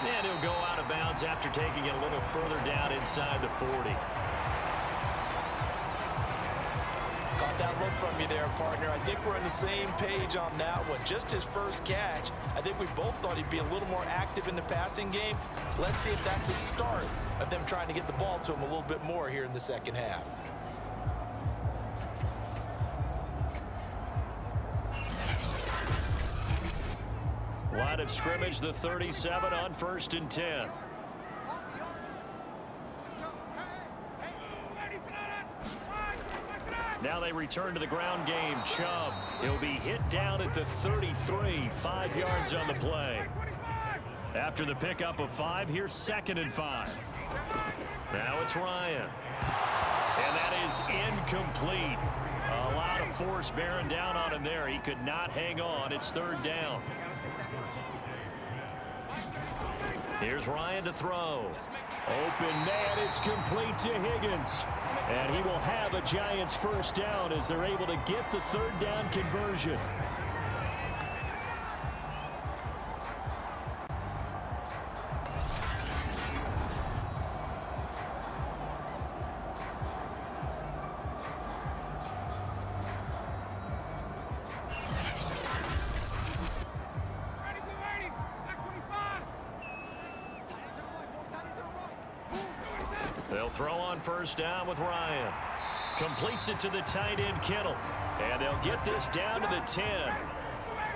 And he'll go out of bounds after taking it a little further down inside the 40. Caught that look from you there, partner. I think we're on the same page on that one. Just his first catch. I think we both thought he'd be a little more active in the passing game. Let's see if that's the start of them trying to get the ball to him a little bit more here in the second half. Line of scrimmage, the 37 on 1st and 10. Now they return to the ground game. Chubb, he'll be hit down at the 33, 5 yards on the play. After the pickup of 5, here's 2nd and 5. Now it's Ryan. And that is incomplete. A lot of force bearing down on him there. He could not hang on. It's 3rd down. Here's Ryan to throw. Open man, it's complete to Higgins. And he will have a Giants first down as they're able to get the 3rd down conversion. They'll throw on first down with Ryan. Completes it to the tight end, Kittle. And they'll get this down to the 10.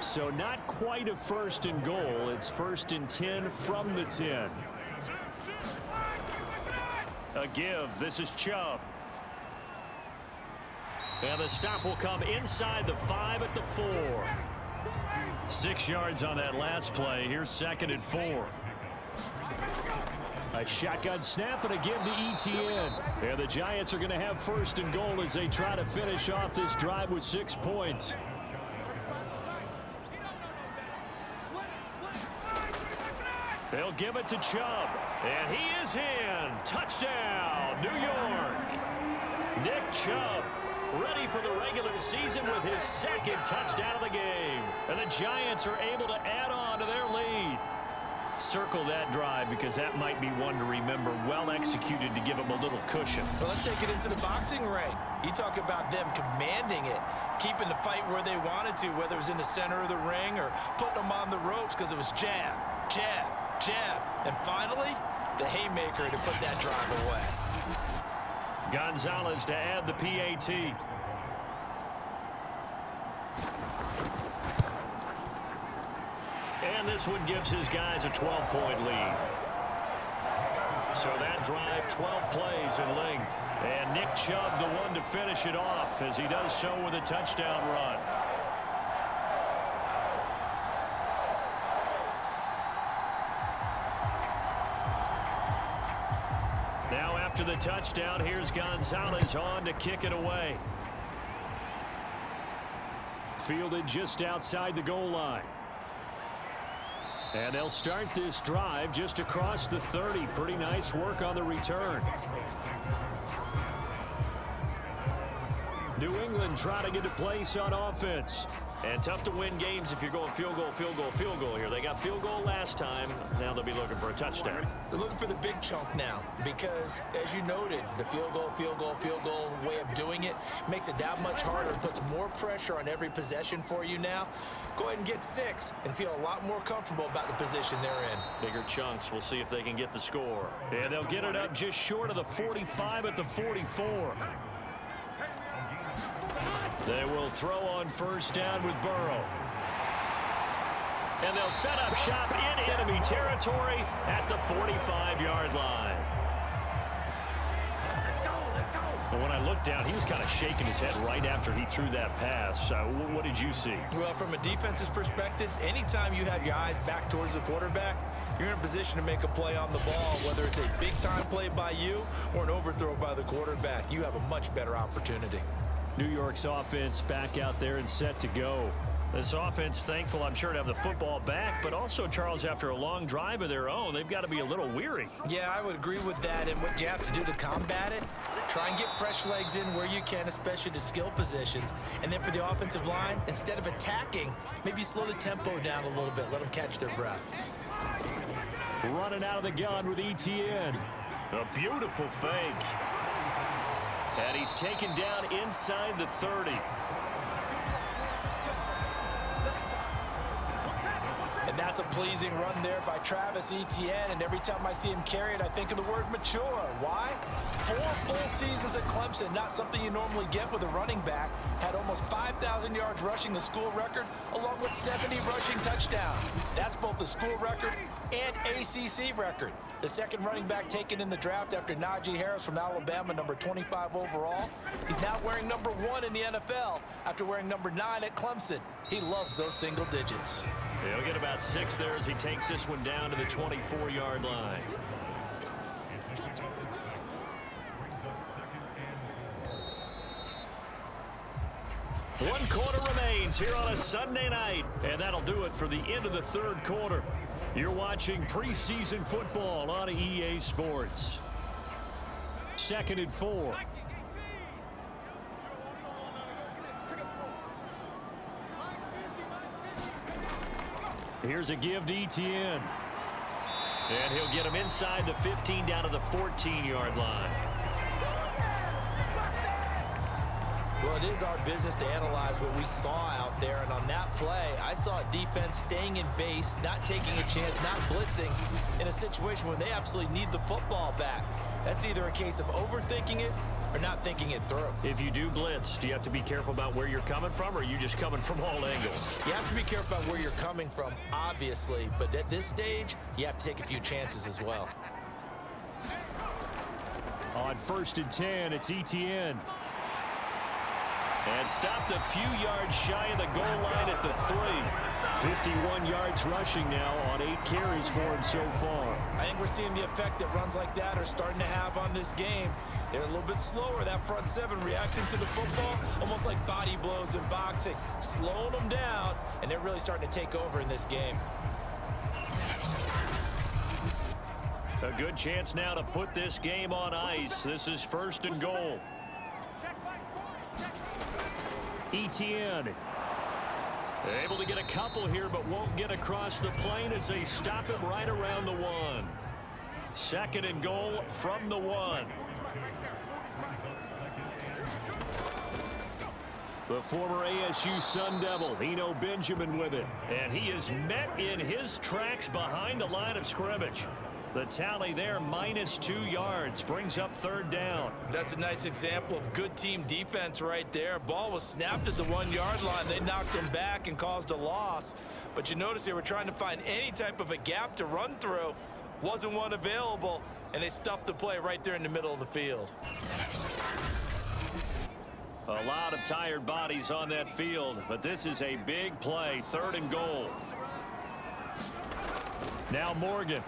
So not quite a 1st and goal. It's 1st and 10 from the 10. A give. This is Chubb. And the stop will come inside the 5 at the 4. 6 yards on that last play. Here's 2nd and 4. A shotgun snap and a give to ETN. And the Giants are going to have 1st and goal as they try to finish off this drive with 6 points. They'll give it to Chubb. And he is in. Touchdown, New York. Nick Chubb ready for the regular season with his 2nd touchdown of the game. And the Giants are able to add on to their lead. Circle that drive because that might be one to remember. Well executed to give them a little cushion. Well, let's take it into the boxing ring. You talk about them commanding it, keeping the fight where they wanted to, whether it was in the center of the ring or putting them on the ropes because it was jab, jab, jab. And finally, the haymaker to put that drive away. Gonzalez to add the PAT. And this one gives his guys a 12-point lead. So that drive, 12 plays in length. And Nick Chubb, the one to finish it off as he does so with a touchdown run. Now after the touchdown, here's Gonzalez on to kick it away. Fielded just outside the goal line. And they'll start this drive just across the 30. Pretty nice work on the return. New England trying to get a place on offense. And tough to win games if you're going field goal, field goal, field goal here. They got field goal last time. Now they'll be looking for a touchdown. They're looking for the big chunk now because, as you noted, the field goal way of doing it makes it that much harder. It puts more pressure on every possession for you now. Go ahead and get 6 and feel a lot more comfortable about the position they're in. Bigger chunks. We'll see if they can get the score. And they'll get it up just short of the 45 at the 44. They will throw on first down with Burrow. And they'll set up shop in enemy territory at the 45-yard line. And when I looked down, he was kind of shaking his head right after he threw that pass. What did you see? Well, from a defense's perspective, anytime you have your eyes back towards the quarterback, you're in a position to make a play on the ball, whether it's a big-time play by you or an overthrow by the quarterback. You have a much better opportunity. New York's offense back out there and set to go. This offense, thankful, I'm sure, to have the football back, but also, Charles, after a long drive of their own, they've got to be a little weary. Yeah, I would agree with that, and what you have to do to combat it, try and get fresh legs in where you can, especially to skill positions. And then for the offensive line, instead of attacking, maybe slow the tempo down a little bit, let them catch their breath. Running out of the gun with Etienne. A beautiful fake. And he's taken down inside the 30. And that's a pleasing run there by Travis Etienne. And every time I see him carry it, I think of the word mature. Why? 4 full seasons at Clemson, not something you normally get with a running back. Had almost 5,000 yards rushing, the school record, along with 70 rushing touchdowns. That's both the school record and ACC record. The second running back taken in the draft after Najee Harris from Alabama, number 25 overall. He's now wearing number 1 in the NFL after wearing number 9 at Clemson. He loves those single digits. He'll get about 6 there as he takes this one down to the 24-yard line. One quarter remains here on a Sunday night, and that'll do it for the end of the third quarter. You're watching preseason football on EA Sports. 2nd and 4. Here's a give to Etienne. And he'll get him inside the 15 down to the 14-yard line. Well, it is our business to analyze what we saw out there, and on that play, I saw a defense staying in base, not taking a chance, not blitzing in a situation where they absolutely need the football back. That's either a case of overthinking it or not thinking it through. If you do blitz, do you have to be careful about where you're coming from, or are you just coming from all angles? You have to be careful about where you're coming from, obviously, but at this stage, you have to take a few chances as well. On 1st and 10, it's Etienne. And stopped a few yards shy of the goal line at the 3. 51 yards rushing now on 8 carries for him so far. I think we're seeing the effect that runs like that are starting to have on this game. They're a little bit slower, that front 7 reacting to the football, almost like body blows in boxing, slowing them down, and they're really starting to take over in this game. A good chance now to put this game on ice. This is 1st and goal. Etienne able to get a couple here, but won't get across the plane as they stop him right around the 1. 2nd and goal from the 1. The former ASU Sun Devil, Eno Benjamin, with it. And he is met in his tracks behind the line of scrimmage. The tally there, -2 yards, brings up 3rd down. That's a nice example of good team defense right there. Ball was snapped at the 1-yard line. They knocked him back and caused a loss. But you notice they were trying to find any type of a gap to run through. Wasn't one available, and they stuffed the play right there in the middle of the field. A lot of tired bodies on that field, but this is a big play, 3rd and goal. Now Morgan.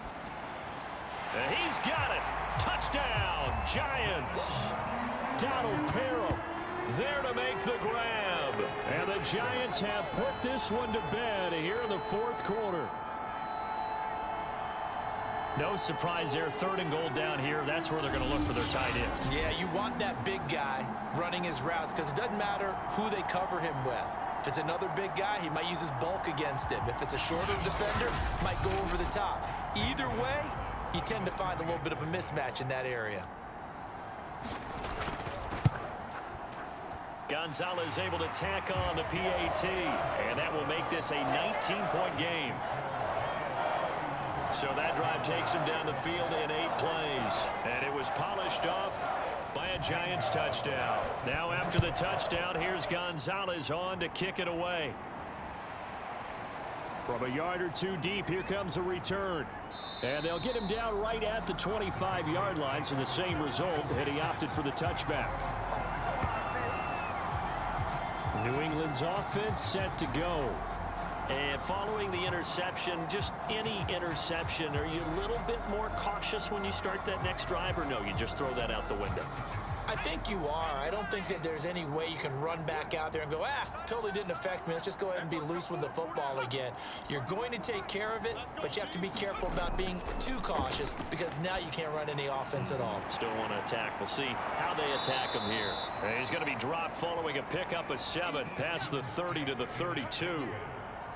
And he's got it. Touchdown, Giants. Donald Parham there to make the grab. And the Giants have put this one to bed here in the fourth quarter. No surprise there. 3rd and goal down here. That's where they're going to look for their tight end. Yeah, you want that big guy running his routes because it doesn't matter who they cover him with. If it's another big guy, he might use his bulk against him. If it's a shorter defender, might go over the top. Either way, you tend to find a little bit of a mismatch in that area. Gonzalez able to tack on the PAT, and that will make this a 19-point game. So that drive takes him down the field in 8 plays, and it was polished off by a Giants touchdown. Now after the touchdown, here's Gonzalez on to kick it away. From a yard or two deep, here comes a return. And they'll get him down right at the 25-yard line, so the same result, and he opted for the touchback. New England's offense set to go. And following the interception, just any interception, are you a little bit more cautious when you start that next drive, or no, you just throw that out the window? I think you are. I don't think that there's any way you can run back out there and go, totally didn't affect me. Let's just go ahead and be loose with the football again. You're going to take care of it, but you have to be careful about being too cautious because now you can't run any offense at all. Still want to attack. We'll see how they attack him here. And he's going to be dropped following a pickup of 7 past the 30 to the 32.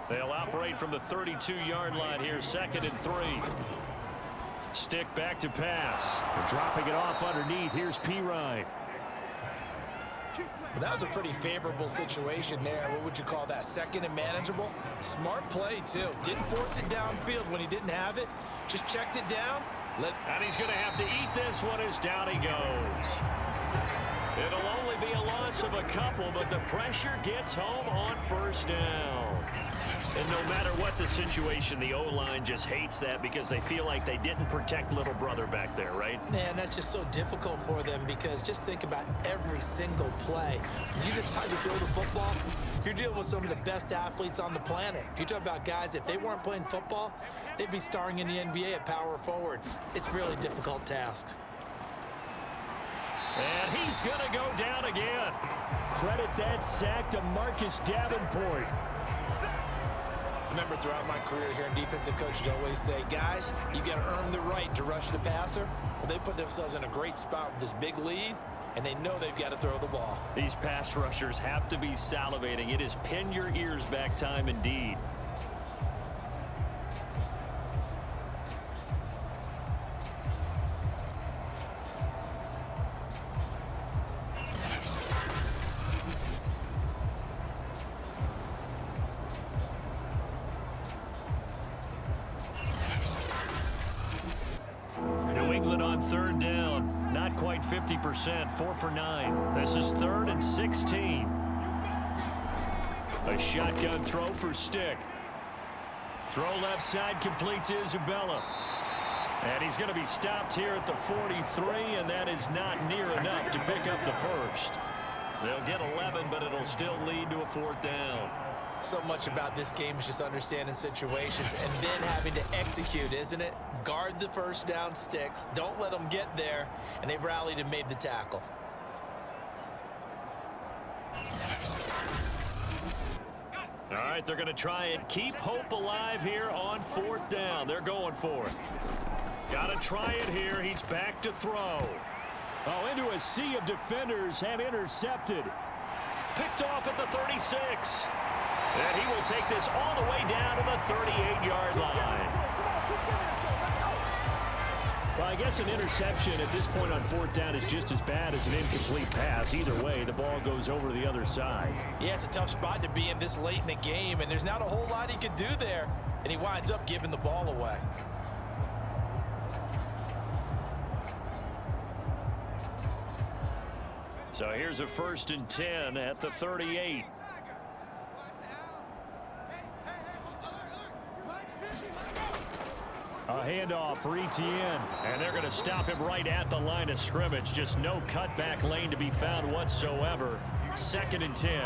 They'll operate from the 32-yard line here, 2nd and 3. Stick back to pass. Dropping it off underneath. Here's Pirine. Well, that was a pretty favorable situation there. What would you call that? 2nd and manageable? Smart play, too. Didn't force it downfield when he didn't have it. Just checked it down. And he's going to have to eat this one as down he goes. It'll only be a loss of a couple, but the pressure gets home on 1st down. And no matter what the situation, the O-line just hates that because they feel like they didn't protect little brother back there, right? Man, that's just so difficult for them because just think about every single play. When you decide to throw the football, you're dealing with some of the best athletes on the planet. You talk about guys, if they weren't playing football, they'd be starring in the NBA at power forward. It's a really difficult task. And he's going to go down again. Credit that sack to Marcus Davenport. Remember, throughout my career here in defensive coach, I'd always say, guys, you got to earn the right to rush the passer. Well, they put themselves in a great spot with this big lead, and they know they've got to throw the ball. These pass rushers have to be salivating. It is pin your ears back time indeed. On 3rd down, not quite 50%, 4 for 9. This is 3rd and 16. A shotgun throw for Stick. Throw left side, complete to Isabella. And he's going to be stopped here at the 43, and that is not near enough to pick up the first. They'll get 11, but it'll still lead to a 4th down. So much about this game is just understanding situations and then having to execute, isn't it? Guard the 1st down sticks. Don't let them get there. And they rallied and made the tackle. All right, they're going to try and keep hope alive here on 4th down. They're going for it. Got to try it here. He's back to throw. Oh, into a sea of defenders and intercepted. Picked off at the 36. And he will take this all the way down to the 38-yard line. Well, I guess an interception at this point on 4th down is just as bad as an incomplete pass. Either way, the ball goes over to the other side. Yeah, it's a tough spot to be in this late in the game, and there's not a whole lot he could do there. And he winds up giving the ball away. So here's a 1st and 10 at the 38. A handoff for Etienne. And they're going to stop him right at the line of scrimmage. Just no cutback lane to be found whatsoever. 2nd and 10.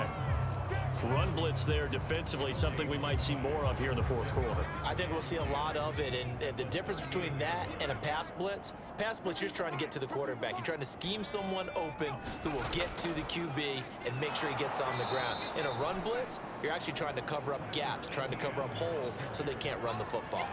Run blitz there defensively, something we might see more of here in the fourth quarter. I think we'll see a lot of it, and the difference between that and a pass blitz, you're just trying to get to the quarterback. You're trying to scheme someone open who will get to the QB and make sure he gets on the ground. In a run blitz, you're actually trying to cover up gaps, trying to cover up holes so they can't run the football.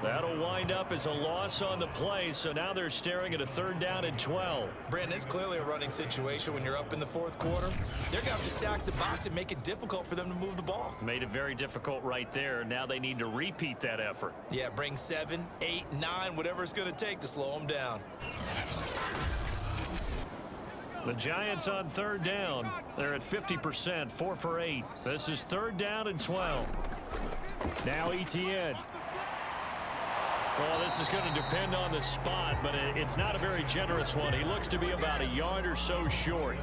That'll wind up as a loss on the play, so now they're staring at a 3rd down and 12. Brandon, it's clearly a running situation when you're up in the fourth quarter. They're going to have to stack the box and make it difficult for them to move the ball. Made it very difficult right there. Now they need to repeat that effort. Yeah, bring 7, 8, 9, whatever it's going to take to slow them down. The Giants on 3rd down. They're at 50%, 4 for 8. This is 3rd down and 12. Now Etienne. Well, this is going to depend on the spot, but it's not a very generous one. He looks to be about a yard or so short.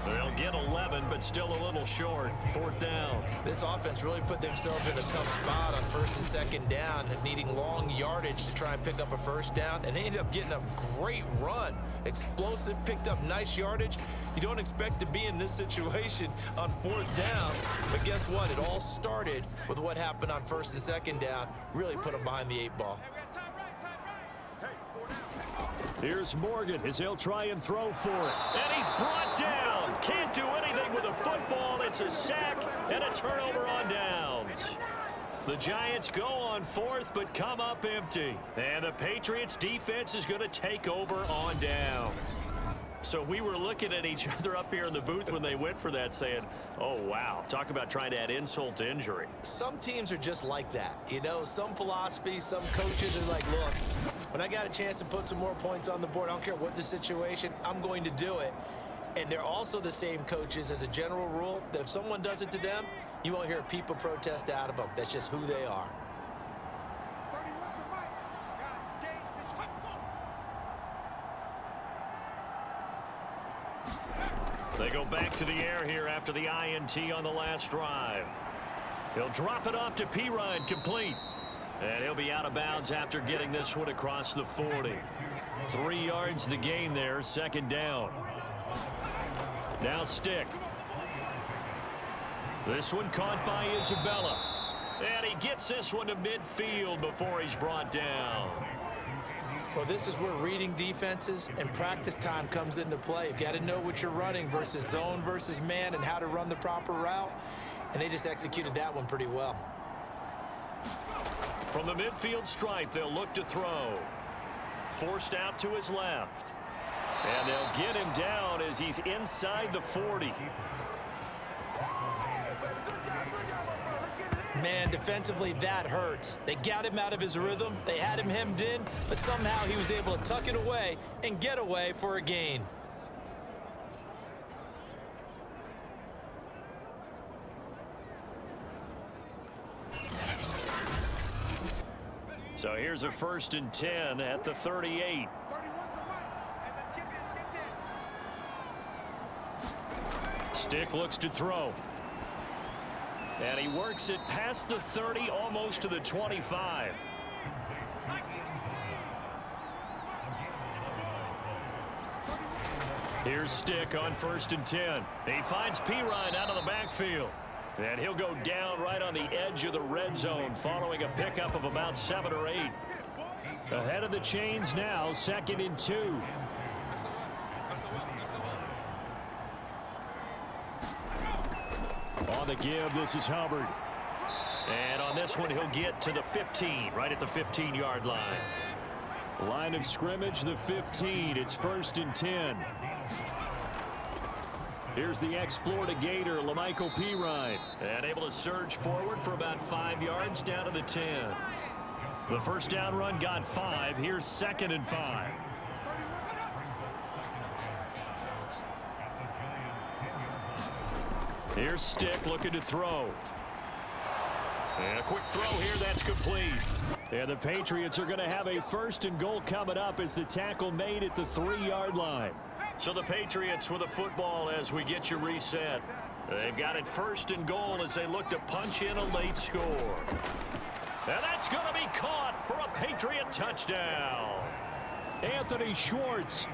They'll get 11, but still a little short. 4th down. This offense really put themselves in a tough spot on 1st and 2nd down, needing long yardage to try and pick up a 1st down, and they ended up getting a great run. Explosive, picked up nice yardage. You don't expect to be in this situation on 4th down, but guess what? It all started with what happened on 1st and 2nd down. Really put them behind the 8 ball. Here's Morgan as he'll try and throw for it. And he's brought down. Can't do anything with a football. It's a sack and a turnover on downs. The Giants go on 4th, but come up empty. And the Patriots defense is going to take over on downs. So we were looking at each other up here in the booth when they went for that saying, oh, wow, talk about trying to add insult to injury. Some teams are just like that. You know, some philosophies, some coaches are like, look, when I got a chance to put some more points on the board, I don't care what the situation, I'm going to do it. And they're also the same coaches as a general rule that if someone does it to them, you won't hear people protest out of them. That's just who they are. They go back to the air here after the INT on the last drive. He'll drop it off to Pirine, complete. And he'll be out of bounds after getting this one across the 40. 3 yards the gain there, 2nd down. Now Stick. This one caught by Isabella. And he gets this one to midfield before he's brought down. Well, this is where reading defenses and practice time comes into play. You've got to know what you're running versus zone versus man and how to run the proper route. And they just executed that one pretty well. From the midfield stripe, they'll look to throw. Forced out to his left. And they'll get him down as he's inside the 40. Man, defensively, that hurts. They got him out of his rhythm. They had him hemmed in, but somehow he was able to tuck it away and get away for a gain. So here's a 1st and 10 at the 38. Stick looks to throw. And he works it past the 30, almost to the 25. Here's Stick on 1st and 10. He finds Pirine out of the backfield. And he'll go down right on the edge of the red zone following a pickup of about 7 or 8. Ahead of the chains now, 2nd and 2. On the give, this is Hubbard. And on this one, he'll get to the 15, right at the 15-yard line. Line of scrimmage, the 15. It's 1st and 10. Here's the ex-Florida Gator, Lamichael Pirine. And able to surge forward for about 5 yards down to the 10. The 1st down run got 5. Here's 2nd and 5. Here's Stick looking to throw. And a quick throw here, that's complete. And the Patriots are going to have a 1st and goal coming up as the tackle made at the 3-yard line. So the Patriots with a football as we get you reset. They've got it 1st and goal as they look to punch in a late score. And that's going to be caught for a Patriot touchdown. Anthony Schwartz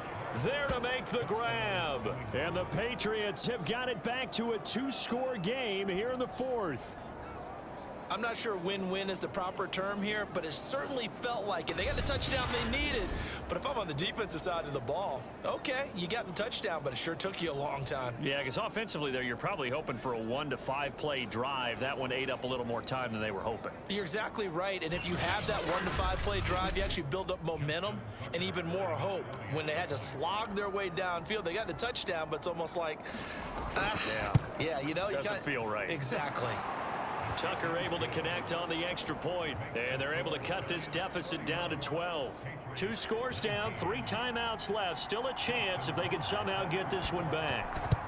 there to make the grab. And the Patriots have got it back to a 2-score game here in the fourth. I'm not sure win-win is the proper term here, but it certainly felt like it. They got the touchdown they needed. But if I'm on the defensive side of the ball, okay, you got the touchdown, but it sure took you a long time. Yeah, because offensively there, you're probably hoping for a 1 to 5 play drive. That one ate up a little more time than they were hoping. You're exactly right, and if you have that 1 to 5 play drive, you actually build up momentum and even more hope. When they had to slog their way downfield, they got the touchdown, but it's almost like, yeah, you know, doesn't feel right. Exactly. Tucker able to connect on the extra point, and they're able to cut this deficit down to 12. 2 scores down, 3 timeouts left. Still a chance if they can somehow get this one back.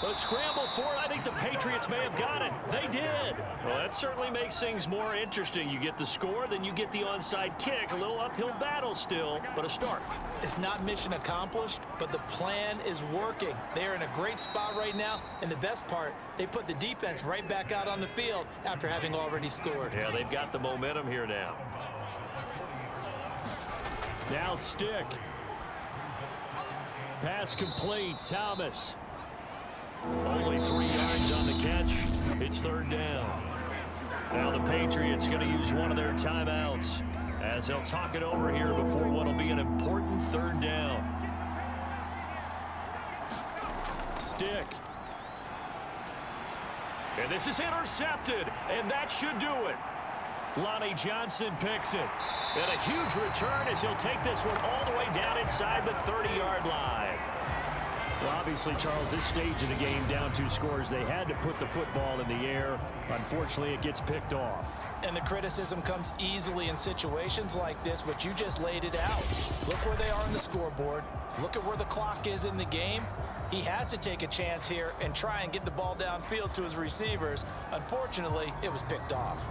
A scramble for it. I think the Patriots may have got it. They did. Well, that certainly makes things more interesting. You get the score, then you get the onside kick. A little uphill battle still, but a start. It's not mission accomplished, but the plan is working. They're in a great spot right now, and the best part, they put the defense right back out on the field after having already scored. Yeah, they've got the momentum here now. Now stick. Pass complete. Thomas. Only 3 yards on the catch. It's 3rd down. Now the Patriots going to use one of their timeouts as they'll talk it over here before what will be an important 3rd down. Stick. And this is intercepted, and that should do it. Lonnie Johnson picks it. And a huge return as he'll take this one all the way down inside the 30-yard line. Well, obviously, Charles, this stage of the game, down 2 scores, they had to put the football in the air. Unfortunately, it gets picked off. And the criticism comes easily in situations like this, but you just laid it out. Look where they are on the scoreboard. Look at where the clock is in the game. He has to take a chance here and try and get the ball downfield to his receivers. Unfortunately, it was picked off.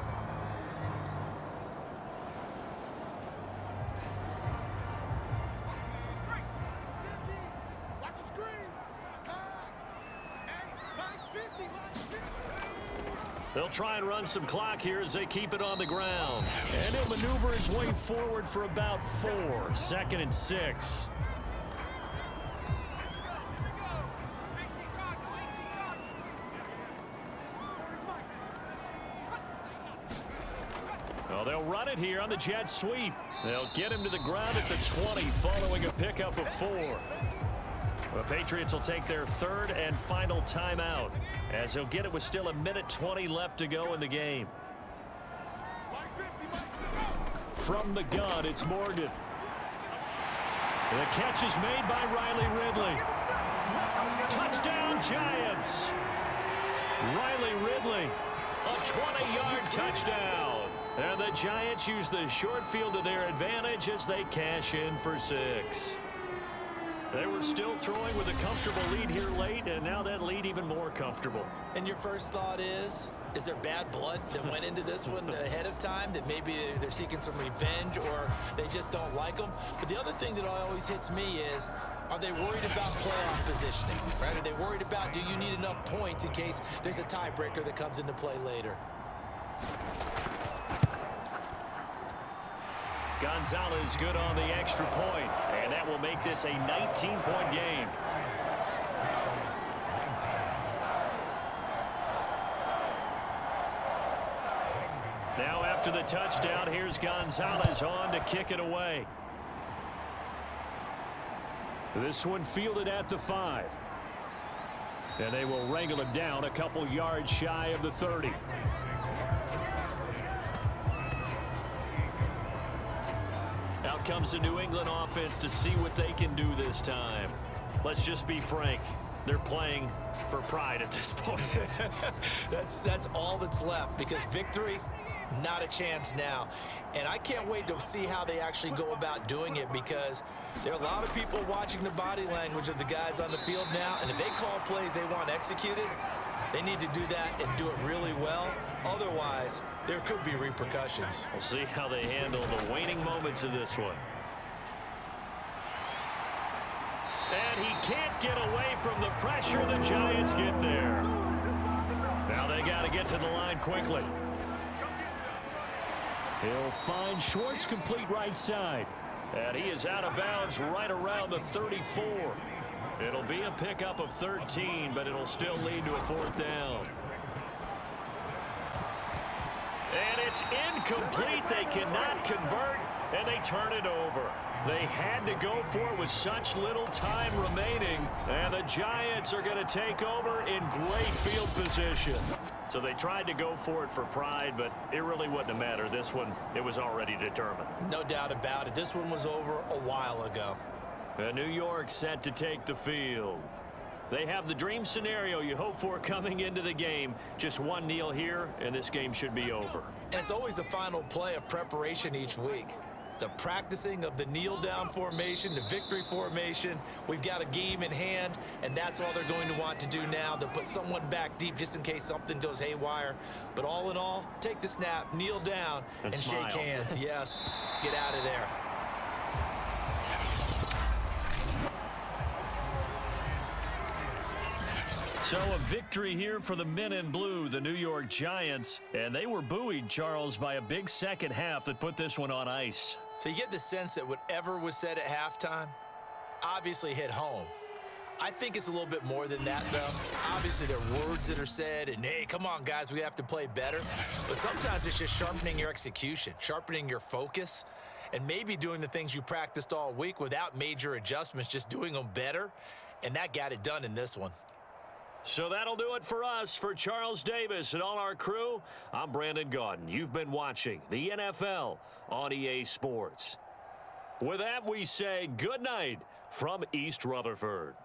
They'll try and run some clock here as they keep it on the ground. And he'll maneuver his way forward for about 4. 2nd and 6. Well, they'll run it here on the jet sweep. They'll get him to the ground at the 20 following a pickup of 4. The Patriots will take their 3rd and final timeout as he'll get it with still 1:20 left to go in the game. From the gun, it's Morgan. The catch is made by Riley Ridley. Touchdown, Giants. Riley Ridley, a 20-yard touchdown. And the Giants use the short field to their advantage as they cash in for 6. They were still throwing with a comfortable lead here late, and now that lead even more comfortable. And your first thought is there bad blood that went into this one ahead of time, that maybe they're seeking some revenge or they just don't like them? But the other thing that always hits me is, are they worried about playoff positioning? Right? Are they worried about, do you need enough points in case there's a tiebreaker that comes into play later? Gonzalez good on the extra point, and that will make this a 19-point game. Now after the touchdown, here's Gonzalez on to kick it away. This one fielded at the 5. And they will wrangle him down a couple yards shy of the 30. Out comes the New England offense to see what they can do this time. Let's just be frank. They're playing for pride at this point. That's all that's left, because victory, not a chance now. And I can't wait to see how they actually go about doing it, because there are a lot of people watching the body language of the guys on the field now, and if they call plays they want executed, they need to do that and do it really well. Otherwise, there could be repercussions. We'll see how they handle the waning moments of this one. And he can't get away from the pressure. The Giants get there. Now they got to get to the line quickly. He'll find Schwartz complete right side. And he is out of bounds right around the 34. It'll be a pickup of 13, but it'll still lead to a 4th down. And it's incomplete. They cannot convert, and they turn it over. They had to go for it with such little time remaining, and the Giants are going to take over in great field position. So they tried to go for it for pride, but it really wouldn't have mattered. This one, it was already determined. No doubt about it. This one was over a while ago. And New York set to take the field. They have the dream scenario you hope for coming into the game. Just one kneel here, and this game should be over. And it's always the final play of preparation each week. The practicing of the kneel-down formation, the victory formation. We've got a game in hand, and that's all they're going to want to do now. They'll put someone back deep just in case something goes haywire. But all in all, take the snap, kneel down, and smile. shake hands. Yes, get out of there. So a victory here for the men in blue, the New York Giants. And they were buoyed, Charles, by a big second half that put this one on ice. So you get the sense that whatever was said at halftime obviously hit home. I think it's a little bit more than that, though. Obviously, there are words that are said, and, hey, come on, guys, we have to play better. But sometimes it's just sharpening your execution, sharpening your focus, and maybe doing the things you practiced all week without major adjustments, just doing them better. And that got it done in this one. So that'll do it for us. For Charles Davis and all our crew, I'm Brandon Gaudin. You've been watching the NFL on EA Sports. With that, we say good night from East Rutherford.